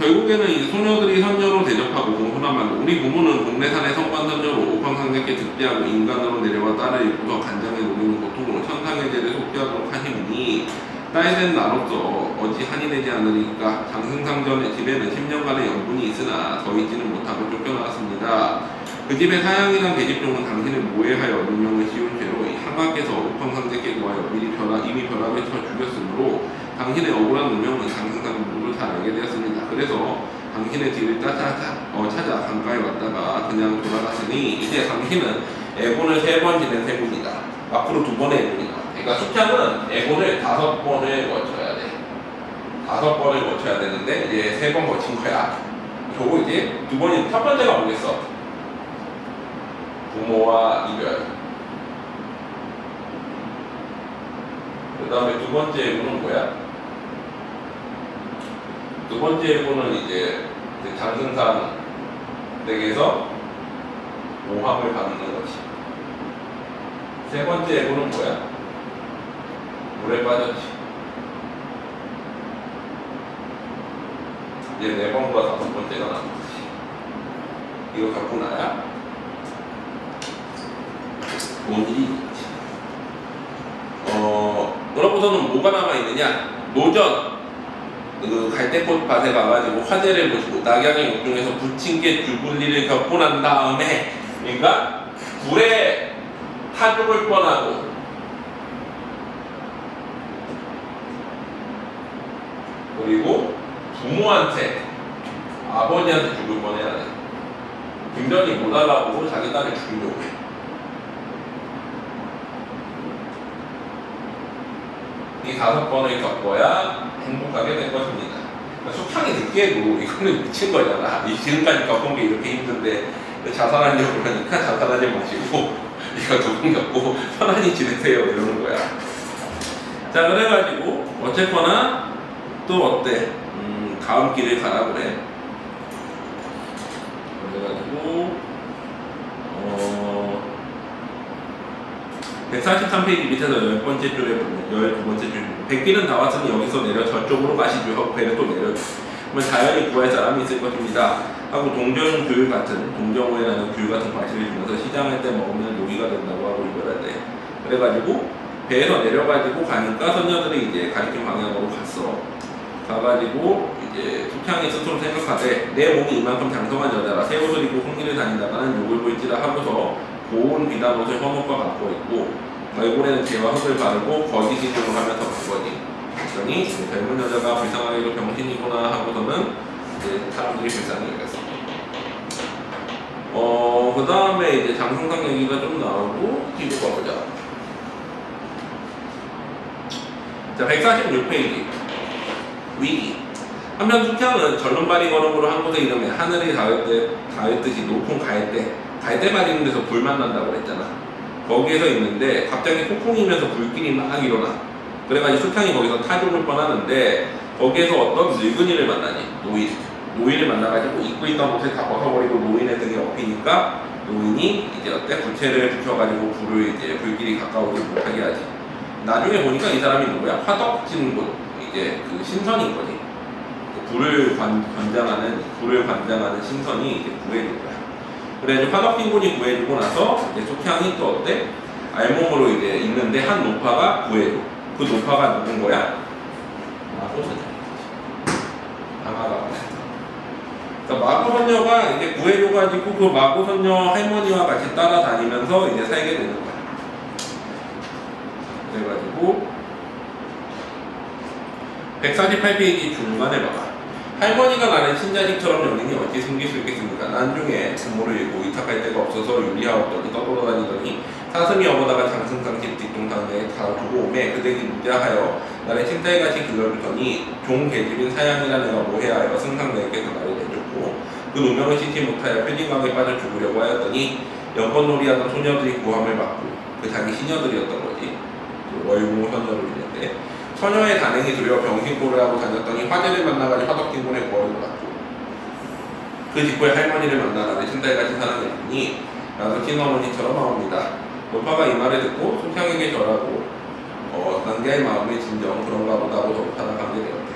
결국에는 이 소녀들이 선녀로 대접하고 공손한 말로 우리 부모는 동네산의 성관선녀로 옥황상제께 득대하고 인간으로 내려와 딸을 입고서 간장에 녹이는 고통으로 천상의 죄를 속죄하도록 하시니 딸된 나로서 어찌 한이 되지 않으리까. 장승상전의 집에는 10년간의 연분이 있으나 더 있지는 못하고 쫓겨나왔습니다. 그 집의 사양이란 계집종은 당신을 모해하여 누명을 씌운 죄로 항하께서 옥황상제께 구하여 이미 벼락을 쳐 죽였으므로 당신의 억울한 누명은 장승상 모두 다 알게 되었습니다. 그래서 당신의 뒤를 찾아 강가에 왔다가 그냥 돌아갔으니 이제 당신은 애곤을 3번 지낸 셈입니다. 앞으로 2번의 애곤이 나와. 그러니까 숙향은 애곤을 5번을 거쳐야 돼. 5번을 거쳐야 되는데 이제 3번 거친 거야. 저거 이제 2번이 첫 번째가 뭐겠어? 부모와 이별. 그 다음에 2번째 애곤은 뭐야? 2번째 애고는 이제 장승상 댁에서 모함을 받는 거지. 3번째 애고는 뭐야? 물에 빠졌지. 이제 4번과 5번째가 나온 거지. 이거 갖고 나야 좋은 일이 있지. 그러고서는 뭐가 남아있느냐? 노전 그 갈대꽃 밭에 가가지고 화제를 보시고 낙양의 욕중에서 부친 게 죽을 일을 겪고 난 다음에 그러니까 불에 타 죽을 뻔하고 그리고 부모한테 아버지한테 죽을 뻔해야 돼. 김전이 못 알아보고 자기 딸을 죽이려고 해. 이 5번을 겪어야 행복하게 된 것입니다. 그러니까 숙향이 듣기에도 이거는 미친 거잖아. 지금까지 겪은 게 이렇게 힘든데 자살하려고 그러니까 자살하지 마시고 이거 2번 겪고 편안히 지내세요 이러는 거야. 자, 그래가지고 어쨌거나 또 어때? 다음 길을 가라 그래. 그래가지고 143페이지 밑에서 10번째 줄에 보면 12번째 줄 백기는 다 왔으니 여기서 내려 저쪽으로 가시죠 하고 배를 또 내려줘. 그러면 자연히 구할 사람이 있을 것입니다 하고 동정귤 같은 동정호에 나는 귤 같은 과실을 주면서 시장할 때 먹으면 요기가 된다고 하고 이별할 때 그래가지고 배에서 내려가지고 가니까 선녀들이 이제 가리킨 방향으로 갔어. 가가지고 이제 숙향이 스스로 생각하되 내 몸이 이만큼 장성한 여자라 새 옷을 입고 홍리를 다닌다가는 욕을 볼지라 하고서 고운 비단 옷을 혐오과 갖고 있고 얼굴에는 재와 흙을 바르고 거짓 신용을 하면서 그거지. 그러니 젊은 여자가 불쌍하게도 병신이구나 하고서는 이제 사람들이 불쌍히 여겼어. 그 다음에 이제 장성상 얘기가 좀 나오고 뒤로 가보자. 자, 146페이지. 위기. 한편 숙향은 절름발이 걸음으로 한 곳에 이르면 하늘이 닿을 듯이 높은 갈대발 있는 데서 불만 난다고 그랬잖아. 거기에서 있는데 갑자기 폭풍이면서 불길이 막 일어나. 그래가지고 숙향이 거기서 타죽을 뻔하는데 거기에서 어떤 늙은이를 만나니. 노인을 만나가지고 입고 있던 옷을 다 벗어버리고 노인의 등에 업히니까 노인이 이제 어때? 부채를 붙여가지고 불길이 가까우지 못하게 하지. 나중에 보니까 이 사람이 누구야? 화덕진군, 이제 그 신선인 거지. 불을 관장하는 신선이 이제 구해준 거야. 그래서 화덕진군이 구해주고 나서 이제 숙향이 또 어때? 알몸으로 이제 있는데 한 노파가 구해줘. 그 노파가 누군 거야? 마고선녀. 강화가. 마고선녀가 이제 구해줘가지고 그 마고선녀 할머니와 같이 따라다니면서 이제 살게 되는 거야. 그래가지고 148페이지 중간에 봐봐. 할머니가 나는 친자식처럼 여기니 어찌 숨길 수 있겠습니까? 난중에 부모를 잃고 위탁할 데가 없어서 유리하옵더니 떠돌아다니더니 사슴이 어머다가 장승상집 뒷동산에 다 두고 오매 그대기 무자하여 나를 침탈같이 길러주더니 종 계집인 사양이라 내가 뭐해야 하여 승상내에게서 나를 내줬고 그 누명을 씻지 못하여 표진강에 빠져 죽으려고 하였더니 연꽃놀이하던 소녀들이 구함을 받고 그 자기 시녀들이었던 거지. 월궁 선녀를 있는데 처녀의 단행이 두려워 병신골을 하고 다녔더니 화제를 만나가지고 화덕진군의 구원을 받고 그 직후에 할머니를 만나 나를 친딸같이 사랑했더니 나도 친어머니처럼 마옵니다. 노파가 이 말을 듣고 숙향에게 절하고 단계의 마음의 진정 그런가 보다 하고 더 타락하게 되었대.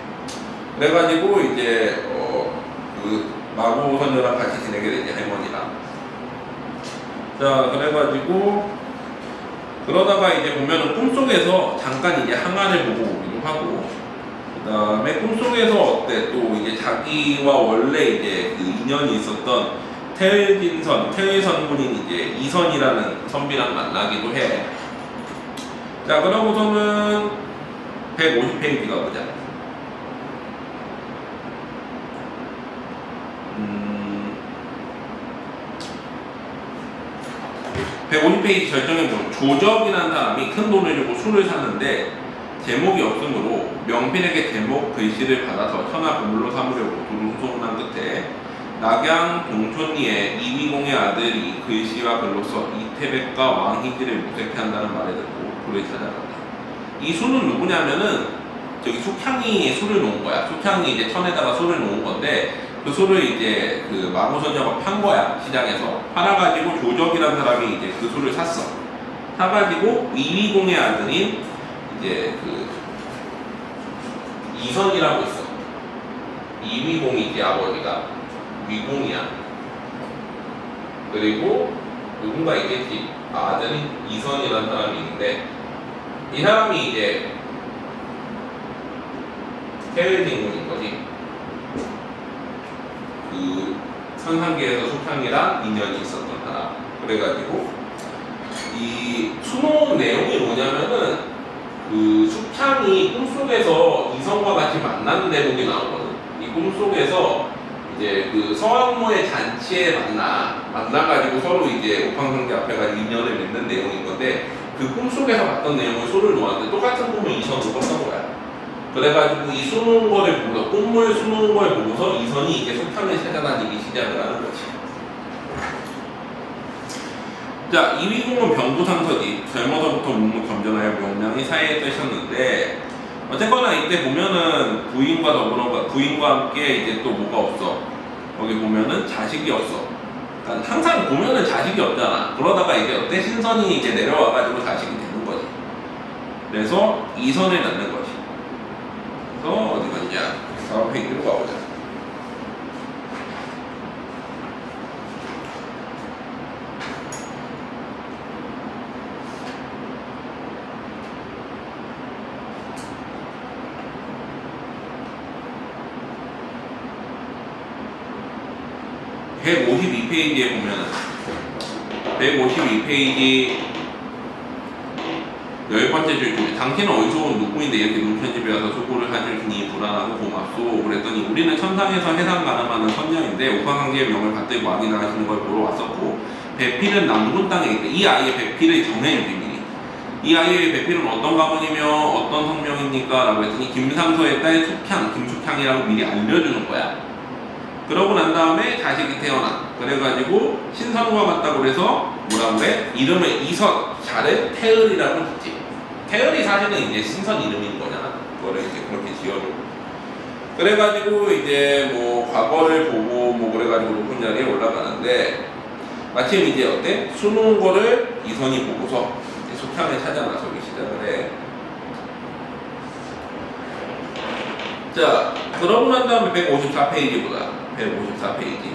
그래가지고 이제 그 마고 선녀랑 같이 지내게 되지 할머니랑. 자 그래가지고 그러다가 이제 보면은 꿈속에서 잠깐 이제 항아를 보고 오기도 하고, 그 다음에 꿈속에서 어때 또 이제 자기와 원래 이제 그 인연이 있었던 태의선군인 이제 이선이라는 선비랑 만나기도 해. 자, 그러고서는 150페이지 가보자. 150페이지 절정에 보면 조적이라는 사람이 큰 돈을 주고 술을 샀는데 제목이 없으므로 명필에게 제목 글씨를 받아서 천하 보물로 삼으려고 도둑소문한 끝에 낙양 동촌리에 이위공의 아들이 글씨와 글로써 이태백과 왕희지를 무색해 한다는 말을 듣고 그를 찾아간다. 이 술은 누구냐면은 저기 숙향이 술을 놓은 거야. 숙향이 이제 천에다가 술을 놓은 건데 그 술을 이제 그 마고선녀가 판 거야. 시장에서 팔아가지고 조적이라는 사람이 이제 그 술을 샀어. 사가지고 이위공의 아들인 이제 그 이선이라고 있어. 이위공이 이제 아버지가 위공이야. 그리고 누군가 있겠지. 아들인 이선이라는 사람이 있는데 이 사람이 이제 태의진군인 거지. 그 선상계에서 숙향이랑 인연이 있었던 사람. 그래가지고 이 수노 내용이 뭐냐면은 그 숙향이 꿈속에서 이성과 같이 만나는 대목이 나오거든. 이 꿈속에서 이제 그 서왕모의 잔치에 만나가지고 서로 이제 옥황상제 앞에 가서 인연을 맺는 내용인 건데 그 꿈속에서 봤던 내용을 소를 놓았는데 똑같은 꿈을 이성으로 꿨던 거야. 그래가지고 이 수놓은 거를 보고서 꽃물 수놓은 걸 보고서 이선이 이제 숙향을 찾아다니기 시작을 하는 거지. 자, 이위공은 병부상서지. 젊어서부터 묵묵겸전하여 명량이 사회에 뜨셨는데 어쨌거나 이때 보면은 부인과 함께 이제 또 뭐가 없어. 거기 보면은 자식이 없어. 그러니까 항상 보면은 자식이 없잖아. 그러다가 이제 어때 신선이 이제 내려와가지고 자식이 되는 거지. 그래서 이선을 낳는 거지. 어디 갔냐? 4페이지로 가보자. 152페이지에 보면은 152페이지 10번째 줄 당신은 어디서 온 누구인데 이렇게 눈편집에 와서 수고를 하실 테니 불안하고 고맙소. 그랬더니 우리는 천상에서 해상 가늠하는 선녀인데 우파강제의 명을 받들고 악인당하시는 걸 보러 왔었고 배필은 남군 땅에 있대. 이 아이의 배필을 정해주십니다. 이 아이의 배필은 어떤 가문이며 어떤 성명입니까? 라고 했더니 김상서의 딸 숙향, 김숙향이라고 미리 알려주는 거야. 그러고 난 다음에 자식이 태어나. 그래가지고 신선우가 같다고 그래서 뭐라고 그래? 이름을 이선, 자를 태을이라고 짓지. 태을이 사실은 이제 신선 이름인 거잖아. 그거를 이제 그렇게 지어주고. 그래가지고 이제 뭐 과거를 보고 뭐 그래가지고 높은 자리에 올라가는데 마침 이제 어때? 수놓은 거를 이선이 보고서 숙향을 찾아 나서기 시작을 해. 자, 그러고 난 다음에 154페이지보다 154페이지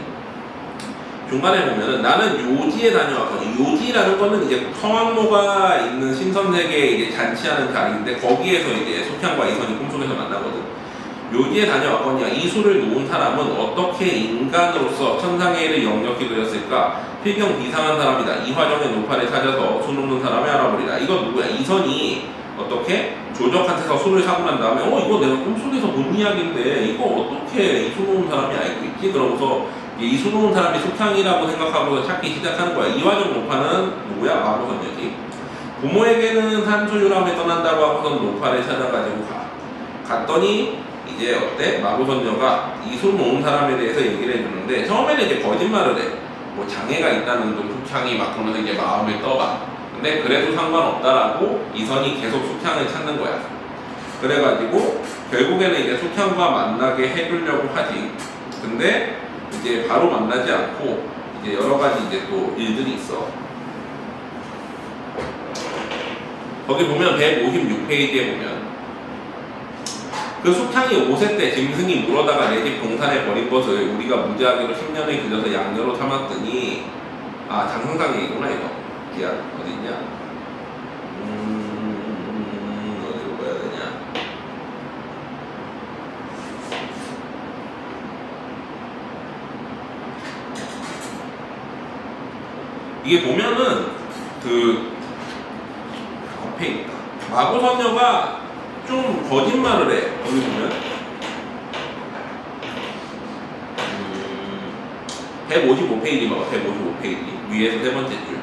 중간에 보면은 나는 요지에 다녀왔거든. 요지라는 거는 이제 성황모가 있는 신선세계에 이제 잔치하는 자리인데 거기에서 이제 숙향과 이선이 꿈속에서 만나거든. 요지에 다녀왔거니와 이 수를 놓은 사람은 어떻게 인간으로서 천상의 일을 역력히 되었을까? 필경 비상한 사람이다. 이 화정의 노파를 찾아서 수 놓는 사람을 알아보리라. 이건 누구야? 이선이 어떻게 조적한테서 수를 사고 난 다음에 이거 내가 꿈속에서 본 이야기인데 이거 어떻게 이 수 놓은 사람이 알고 있지? 그러고서 이 수 놓은 사람이 숙향이라고 생각하고서 찾기 시작하는 거야. 이 화정 노파는 누구야? 마보선녀지. 부모에게는 산수유람에 떠난다고 하고선 노파를 찾아가지고 갔더니 이제 어때? 마보선녀가 이 수 놓은 사람에 대해서 얘기를 해주는데 처음에는 이제 거짓말을 해. 뭐 장애가 있다는 둥 숙향이 막 그러면서 이제 마음을 떠봐. 근데 그래도 상관없다라고 이선이 계속 숙향을 찾는 거야. 그래가지고 결국에는 이제 숙향과 만나게 해주려고 하지. 근데 이제 바로 만나지 않고 이제 여러 가지 이제 또 일들이 있어. 거기 보면 156페이지에 보면 그 숙향이 5세 때 짐승이 물어다가 내 집 동산에 버린 것을 우리가 무지하기로 10년을 길러서 양녀로 삼았더니 장성상 얘기구나 이거. 미안 어디 있냐? 어디로 가야 되냐? 이게 보면은 그 앞에 있다. 마고선녀가 좀 거짓말을 해. 여기 보면 155페이지 봐봐. 155페이지 위에서 세 번째 줄.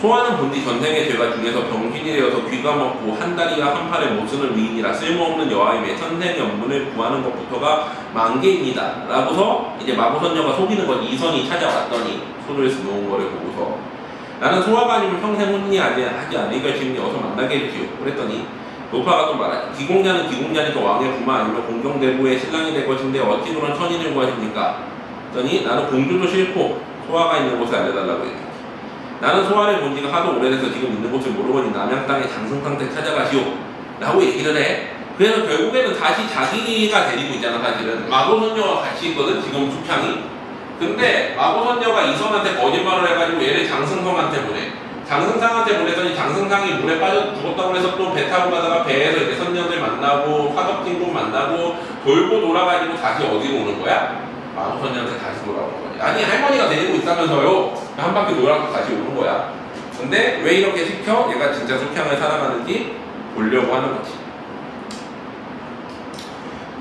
소화는 본디 전생의 죄가 중에서 병신이 되어서 귀가 먹고 한 다리와 한 팔에 못 쓰는 위인이라 쓸모없는 여아임에 천생 연분을 구하는 것부터가 만개입니다. 라고서 이제 마보선녀가 속이는 건 이선이 찾아왔더니 소를 놓은 거를 보고서 나는 소화가 아니면 평생 혼인하지 않을 것이니 어서 만나게 해주시오. 그랬더니 노파가 또 말하지. 기공자는 기공자니까 왕의 부마 아니면 공경대부의 신랑이 될 것인데 어찌 그런 천인을 구하십니까? 그랬더니 나는 공주도 싫고 소화가 있는 곳을 알려달라고 했지. 나는 소화를 본 지가 하도 오래돼서 지금 있는 곳을 모르거니 남양 땅의 장승상태 찾아가시오 라고 얘기를 해. 그래서 결국에는 다시 자기가 데리고 있잖아. 사실은 마고선녀와 같이 있거든 지금 숙향이. 근데 마고선녀가 이선한테 거짓말을 해가지고 얘를 장승성한테 보내. 장승상한테 보냈더니 장승상이 물에 빠져 죽었다고 해서 또 배 타고 가다가 배에서 이제 선녀들 만나고 화덕진군 만나고 돌고 돌아가지고 다시 어디로 오는 거야? 마고선녀한테 다시 돌아오는 거지. 아니 할머니가 데리고 있다면서요. 한 바퀴 돌아서 다시 오는 거야. 근데 왜 이렇게 시켜? 얘가 진짜 숙향을 사랑하는지 보려고 하는 거지.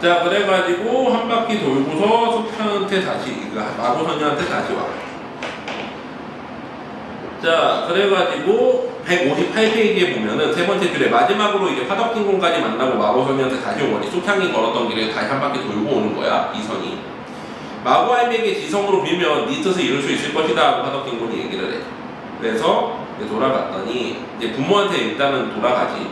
자 그래가지고 한 바퀴 돌고서 숙향한테 다시 마고선녀한테 다시 와. 자 그래가지고 158페이지에 보면은 세 번째 줄에 마지막으로 이제 화덕진군까지 만나고 마고선녀한테 다시 오거니 숙향이 걸었던 길에 다시 한 바퀴 돌고 오는 거야 이선이. 마고할매에게 지성으로 빌면 네 뜻을 이룰 수 있을 것이다 하고 화덕진군이 얘기를 해. 그래서 이제 돌아갔더니 이제 부모한테 일단은 돌아가지.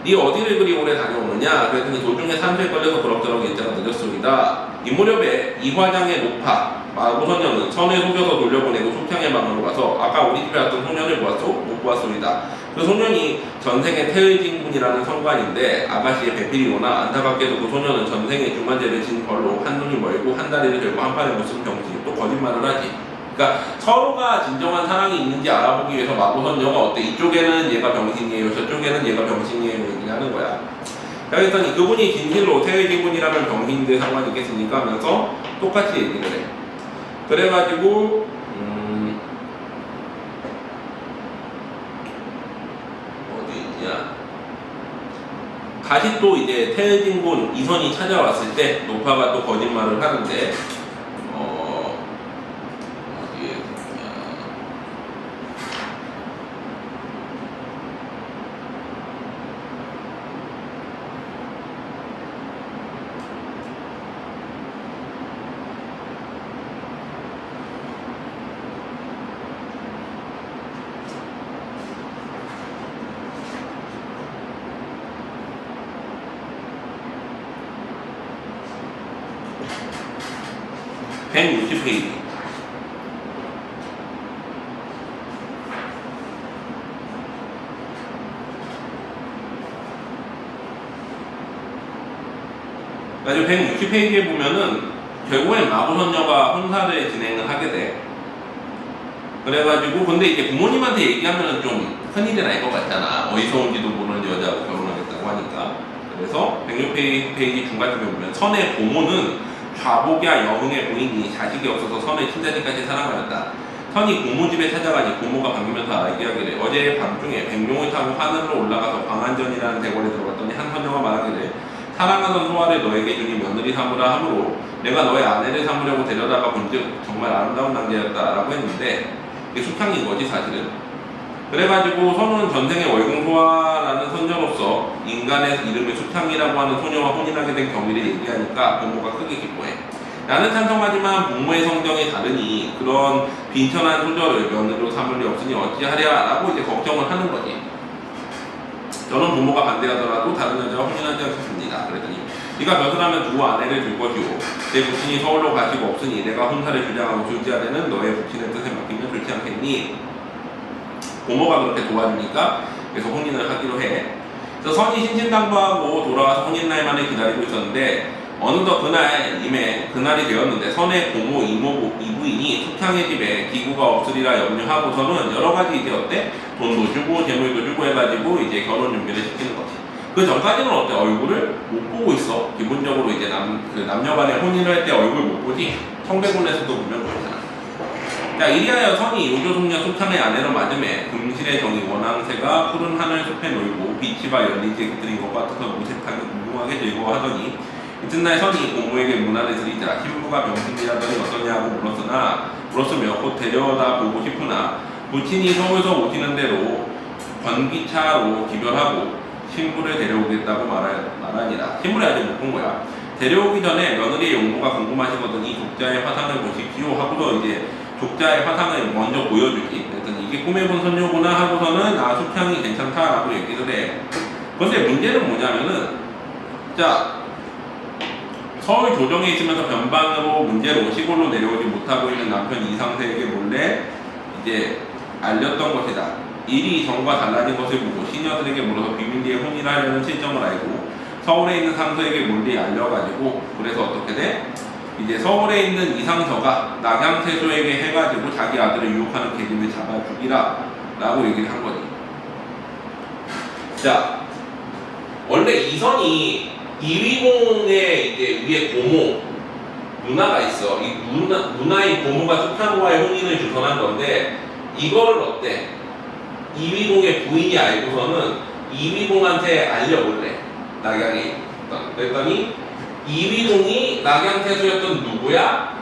네 어디를 그리 오래 다녀오느냐? 그랬더니 도중에 산소에 걸려서 그럭저럭 일자가 늦었습니다. 이 무렵에 이화장의 노파 마고선녀는 선을 속여서 돌려보내고 숙향의 방으로 가서 아까 우리 집에 왔던 소년을 보았소? 못 보았습니다. 그 소년이 전생의 태의진군이라는 성관인데 아가씨의 배필이거나 안타깝게도 그 소년은 전생의 중환제를 진 벌로 한 눈이 멀고 한 다리를 들고 한 팔에 못 쓴 병신. 또 거짓말을 하지. 그러니까 서로가 진정한 사랑이 있는지 알아보기 위해서 마고선녀가 어때? 이쪽에는 얘가 병신이에요. 저쪽에는 얘가 병신이에요. 얘기를 하는 거야. 그랬더니 그분이 진실로 태의진군이라면 병신인데 상관이 있겠습니까? 하면서 똑같이 얘기를 해. 그래가지고 어디 있냐, 다시 또 이제 태진군 이선이 찾아왔을 때 노파가 또 거짓말을 하는데 어디에 있냐, (160) 페이지. 그래서 160페이지에 보면은 결국엔 마구선녀가 혼사를 진행을 하게 돼. 그래가지고 근데 이제 부모님한테 얘기하면은 좀 큰일이 날 것 같잖아. 어디서 온지도 모르는 여자하고 결혼하겠다고 하니까. 그래서 106페이지 중간쯤에 보면 선의 고모는 좌복야 여흥의 부인이 자식이 없어서 선의 친자식까지 사랑하였다. 선이 고모 집에 찾아가니 고모가 반기면서 얘기하기를 어제 밤중에 백룡을 타고 하늘로 올라가서 광안전이라는 대궐에 들어갔더니 한 선녀가 말하기를 사랑하던 소아를 너에게 주니 며느리 삼으라 하므로 내가 너의 아내를 삼으려고 데려다가 본즉 정말 아름다운 남자였다라고 했는데 이게 숙향인 거지 사실은. 그래가지고 선우는 전생에 월공소아라는 선녀로서 인간의 이름을 숙향이라고 하는 소녀와 혼인하게 된 경위를 얘기하니까 부모가 크게 기뻐해. 나는 찬성하지만 부모의 성정이 다르니 그런 빈천한 소녀를 며느리로 삼을 리 없으니 어찌하랴라고 이제 걱정을 하는 거지. 저는 부모가 반대하더라도 다른 여자와 혼인하지 않겠습니다. 그랬더니 네가 벼슬하면 두 아내를 줄 것이오. 내 부친이 서울로 가시고 없으니 내가 혼사를 주장하고 줄지하려는 너의 부친의 뜻에 맡기면 좋지 않겠니? 고모가 그렇게 도와주니까 그래서 혼인을 하기로 해. 그래서 선이 신신당부하고 돌아와서 혼인날만을 기다리고 있었는데 어느덧 그날이 되었는데 선의 고모 이부인이 숙향의 집에 기구가 없으리라 염려하고서는 여러가지 이제 어때? 돈도 주고 재물도 주고 해가지고 이제 결혼 준비를 시키는 거지. 그 전까지는 어때? 얼굴을 못 보고 있어. 기본적으로 이제 남녀간에 혼인을 할 때 얼굴 못 보지. 청백군에서도 보면 그렇잖아. 자, 이리하여 선이 요조숙녀 숙향의 아내로 맞음에 금실의 정이 원앙새가 푸른 하늘 숲에 놀고 빛이가 열리지 깃들인 것 같아서 무색하게 궁금하게 즐거워하더니 이튿날 선이 고모에게 문안을 드리자 신부가 병신이라더니 어떠냐고 물었으며 곧 데려다 보고 싶으나 부친이 서울서 오시는 대로 전기차로 기별하고 신부를 데려오겠다고 말하니라. 신부를 아직 못 본 거야. 데려오기 전에 며느리의 용모가 궁금하시거든이 족자의 화상을 보십시오 하고서 이제 족자의 화상을 먼저 보여주지. 그랬더니 이게 꿈에 본 선녀구나 하고서는 숙향이 괜찮다라고 얘기를 해. 그런데 문제는 뭐냐면은 자, 서울 조정에 있으면서 변방으로 문제로 시골로 내려오지 못하고 있는 남편 이상세에게 몰래 이제 알렸던 것이다. 일이 전과 달라진 것을 보고 시녀들에게 물어서 비밀리에 혼인을 하려는 실정을 알고 서울에 있는 상서에게 몰래 알려가지고 그래서 어떻게 돼? 이제 서울에 있는 이상서가 낙양태조에게 해가지고 자기 아들을 유혹하는 계집을 잡아 죽이라 라고 얘기를 한 거지. 자, 원래 이선이 이위공의 이제 위에 고모 누나가 있어. 이 누나인 고모가 숙향과의 혼인을 주선한 건데 이거를 어때? 이위공의 부인이 알고서는 이위공한테 알려볼래. 낙양에 그랬더니 이위공이 낙양태수였던 누구야?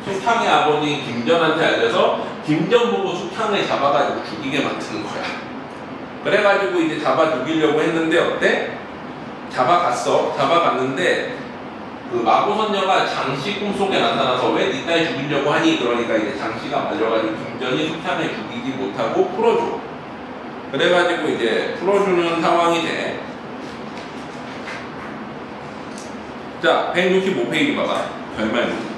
숙향의 아버지 김전한테 알려서 김전 보고 숙향을 잡아가지고 죽이게 만드는 거야. 그래가지고 이제 잡아 죽이려고 했는데 어때? 잡아갔는데 그 마고선녀가 장씨 꿈속에 나타나서 왜 네 딸 죽이려고 하니? 그러니까 이제 장씨가 말려가지고 김전이 숙향을 죽이지 못하고 풀어줘. 그래가지고 이제 풀어주는 상황이 돼. 자, 165페이지 봐봐. 별말문.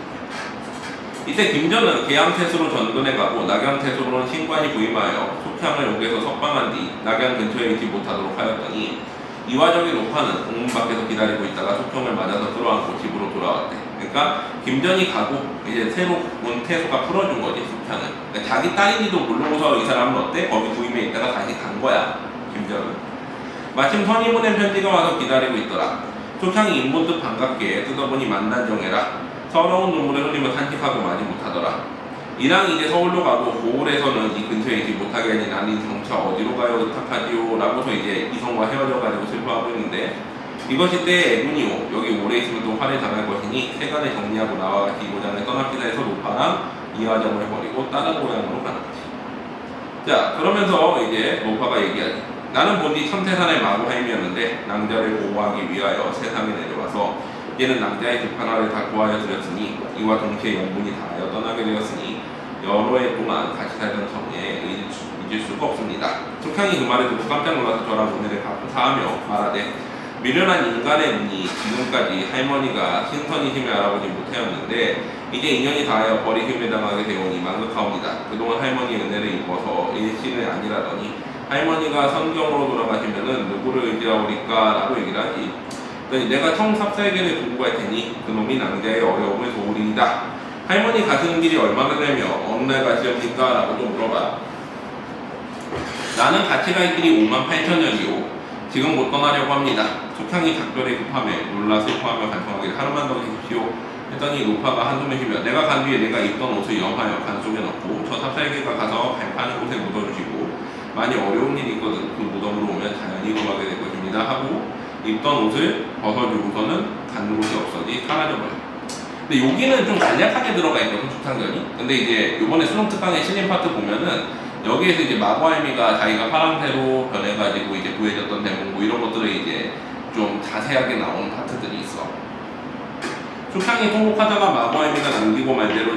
이때 김전은 계양태수로 전근해 가고 낙양태수로는 신관이 부임하여 숙향을 옥에서 석방한 뒤 낙양 근처에 있지 못하도록 하였더니 이화적인 노파는 공문 밖에서 기다리고 있다가 숙형을 맞아서 끌어안고 집으로 돌아왔대. 그러니까 김전이 가고 이제 새로 온 태수가 풀어준 거지, 숙향을. 그러니까 자기 딸인지도 모르고서 이 사람은 어때? 거기 부임해 있다가 다시 간 거야, 김전은. 마침 선이 보낸 편지가 와서 기다리고 있더라. 숙향이 인본듯 반갑게 뜯어보니 만난 정해라. 서러운 눈물을 흘리며 탄식하고 많이 못하더라. 이랑 이제 서울로 가고 고을에서는 이 근처에 있지 못하게 하니 나는 정차 어디로 가요 의탁하지요 라고서 이제 이성과 헤어져가지고 슬퍼하고 있는데 이것이 때 애군이요 여기 오래 있으면 또 화를 당할 것이니 세간을 정리하고 나와 같이 이 고장을 떠납시다 해서 노파랑 이화정을 버리고 다른 고향으로 가는 거지. 자 그러면서 이제 노파가 얘기하지. 나는 본디 천태산의 마구하임이었는데 낭자를 보호하기 위하여 세상에 내려와서 이제는 낭자의 급한화를 다 구하여 드렸으니 이와 동시에 영분이 다하여 떠나게 되었으니 여러 해 동안 같이 살던 정에 잊을 수가 없습니다. 속향이 그 말을 듣고 깜짝 놀라서 저랑 오늘을 감사하며 말하되 미련한 인간의 눈이 지금까지 할머니가 신선이심을 알아보지 못하였는데 이제 인연이 다하여 버리심을 당하게 되오니 망극하옵니다. 그동안 할머니의 은혜를 입어서 일신을 아니라더니 할머니가 선경으로 돌아가시면은 누구를 의지하오리까 라고 얘기를 하지. 내가 청삽살개를 두고 갈 테니 그놈이 낭자의 어려움을 도우리이다. 할머니 가시는 길이 얼마나 되며 어느 날 가시렵니까? 라고 좀 물어봐. 나는 같이 갈 길이 58,000년이요 지금 못 떠나려고 합니다. 속향이 작별에 급함에 놀라 슬퍼하며 간청하기를 하루만 더 계십시오 했더니 노파가 한숨을 쉬며 내가 간 뒤에 내가 입던 옷을 염하여 간 속에 넣고 저 삽살개가 가서 발 파는 곳에 묻어주시고 만약 어려운 일이 있거든 그 무덤으로 오면 자연히 돌아가게 될 것입니다 하고 입던 옷을 벗어주고서는 간 곳이 없어지 사라져버려. 근데 여기는 좀 간략하게 들어가 있거든 속탕전이. 근데 이제 이번에 수능 특강의 실림 파트 보면은 여기에서 이제 마구할미가 자기가 파랑새로 변해가지고 이제 구해졌던 대목 뭐 이런 것들을 이제 좀 자세하게 나오는 파트들이 있어. 속향이 통곡하다가 마구할미가 남기고 말대로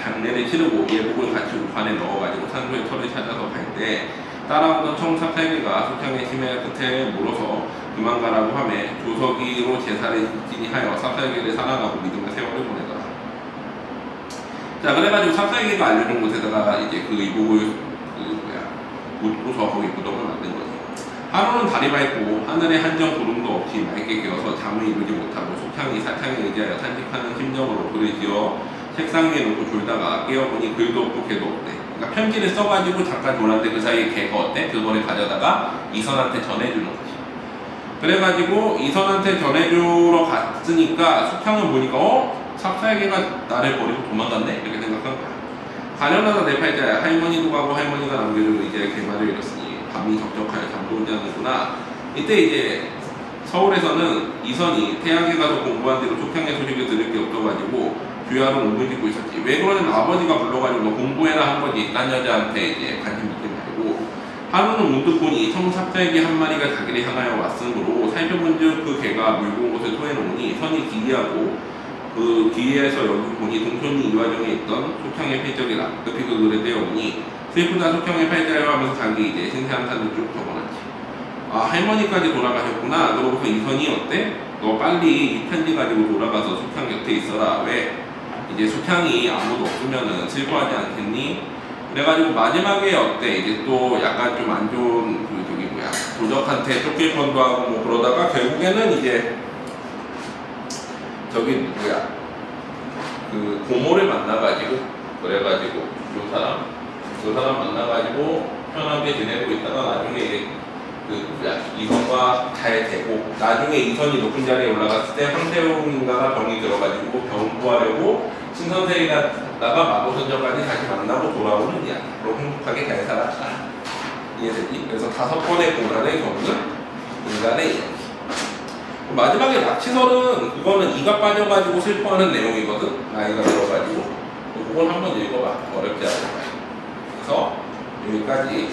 장례를 치르고 예복을 같이 우판에 넣어가지고 산소의 털을 찾아서 갈 때 따라오던 청삽살개가 속향의 치매 끝에 물어서 그만 가라고 하며 조석이로 제사를 지니하여 삽살개를 사랑하고 믿음의 세월을 보내더라. 자 그래가지고 삽살개가 알려준 곳에다가 이제 그 이복을 묻고서 거기 무덤을 만든 거지. 하루는 달이 밝고 하늘에 한 점 구름도 없이 맑게 깨어서 잠을 이루지 못하고 속향이 사창에 의지하여 탄식하는 심정으로 글을 지어 책상 위에 놓고 졸다가 깨어보니 글도 없고 개도 없대. 그러니까 편지를 써가지고 잠깐 졸았는데 그 사이에 개가 어때? 그거를 가져다가 이선한테 전해주는 거지. 그래가지고 이선한테 전해주러 갔으니까 속향은 보니까 삽살개가 나를 버리고 도망갔네? 이렇게 생각한 거야. 가련하다 내 팔자야 할머니도 가고 할머니가 남겨주고 이제 개마를 잃었으니 밤이 적적하여 잠도 오지 않는구나. 이때 이제 서울에서는 이선이 태양에 가서 공부한 뒤로 속향의 소식을 들을 게 없어가지고 귀하로 울부짖고 있었지. 왜 그러냐면 아버지가 불러가지고 너 공부해라 한 거지. 딴 여자한테 이제 관심 있게 말고. 하루는 문득 보니 청삽살개 한 마리가 자기를 향하여 왔으므로 살펴본즉 그 개가 물고 온 곳을 토해놓으니 선이 기이하고 그 뒤에서 여기 보니 동촌이 이화정에 있던 속향의 필적이라. 급히 그 글을 떼어보니 슬프다 속향의 팔자여 하면서 자기 이제 신세한 사를 쭉 적어놨지. 아 할머니까지 돌아가셨구나. 그러고서 이선이 어때? 너 빨리 이 편지 가지고 돌아가서 속향 곁에 있어라. 왜? 이제 속향이 아무도 없으면은 슬퍼하지 않겠니? 그래가지고 마지막에 어때? 이제 또 약간 좀 안 좋은 그 저기 뭐야 도적한테 쫓길 뻔도 하고 뭐 그러다가 결국에는 이제 저기 누구야 그 고모를 만나가지고 그래가지고 그 사람 만나가지고 편하게 지내고 있다가 나중에 이제 그 누구야 이선과 잘 되고 나중에 이선이 높은 자리에 올라갔을 때 황태웅인가가 병이 들어가지고 병 구하려고 신선생이 갔다가 마고선정까지 다시 만나고 돌아오는 이야기로 행복하게 잘 살았다. 이해되지? 그래서 5번의 고난을 겪는 인간의 이야기. 마지막에 납치설은 그거는 이가 빠져가지고 슬퍼하는 내용이거든. 나이가 들어가지고 그걸 한번 읽어봐. 어렵지 않을 거야. 그래서 여기까지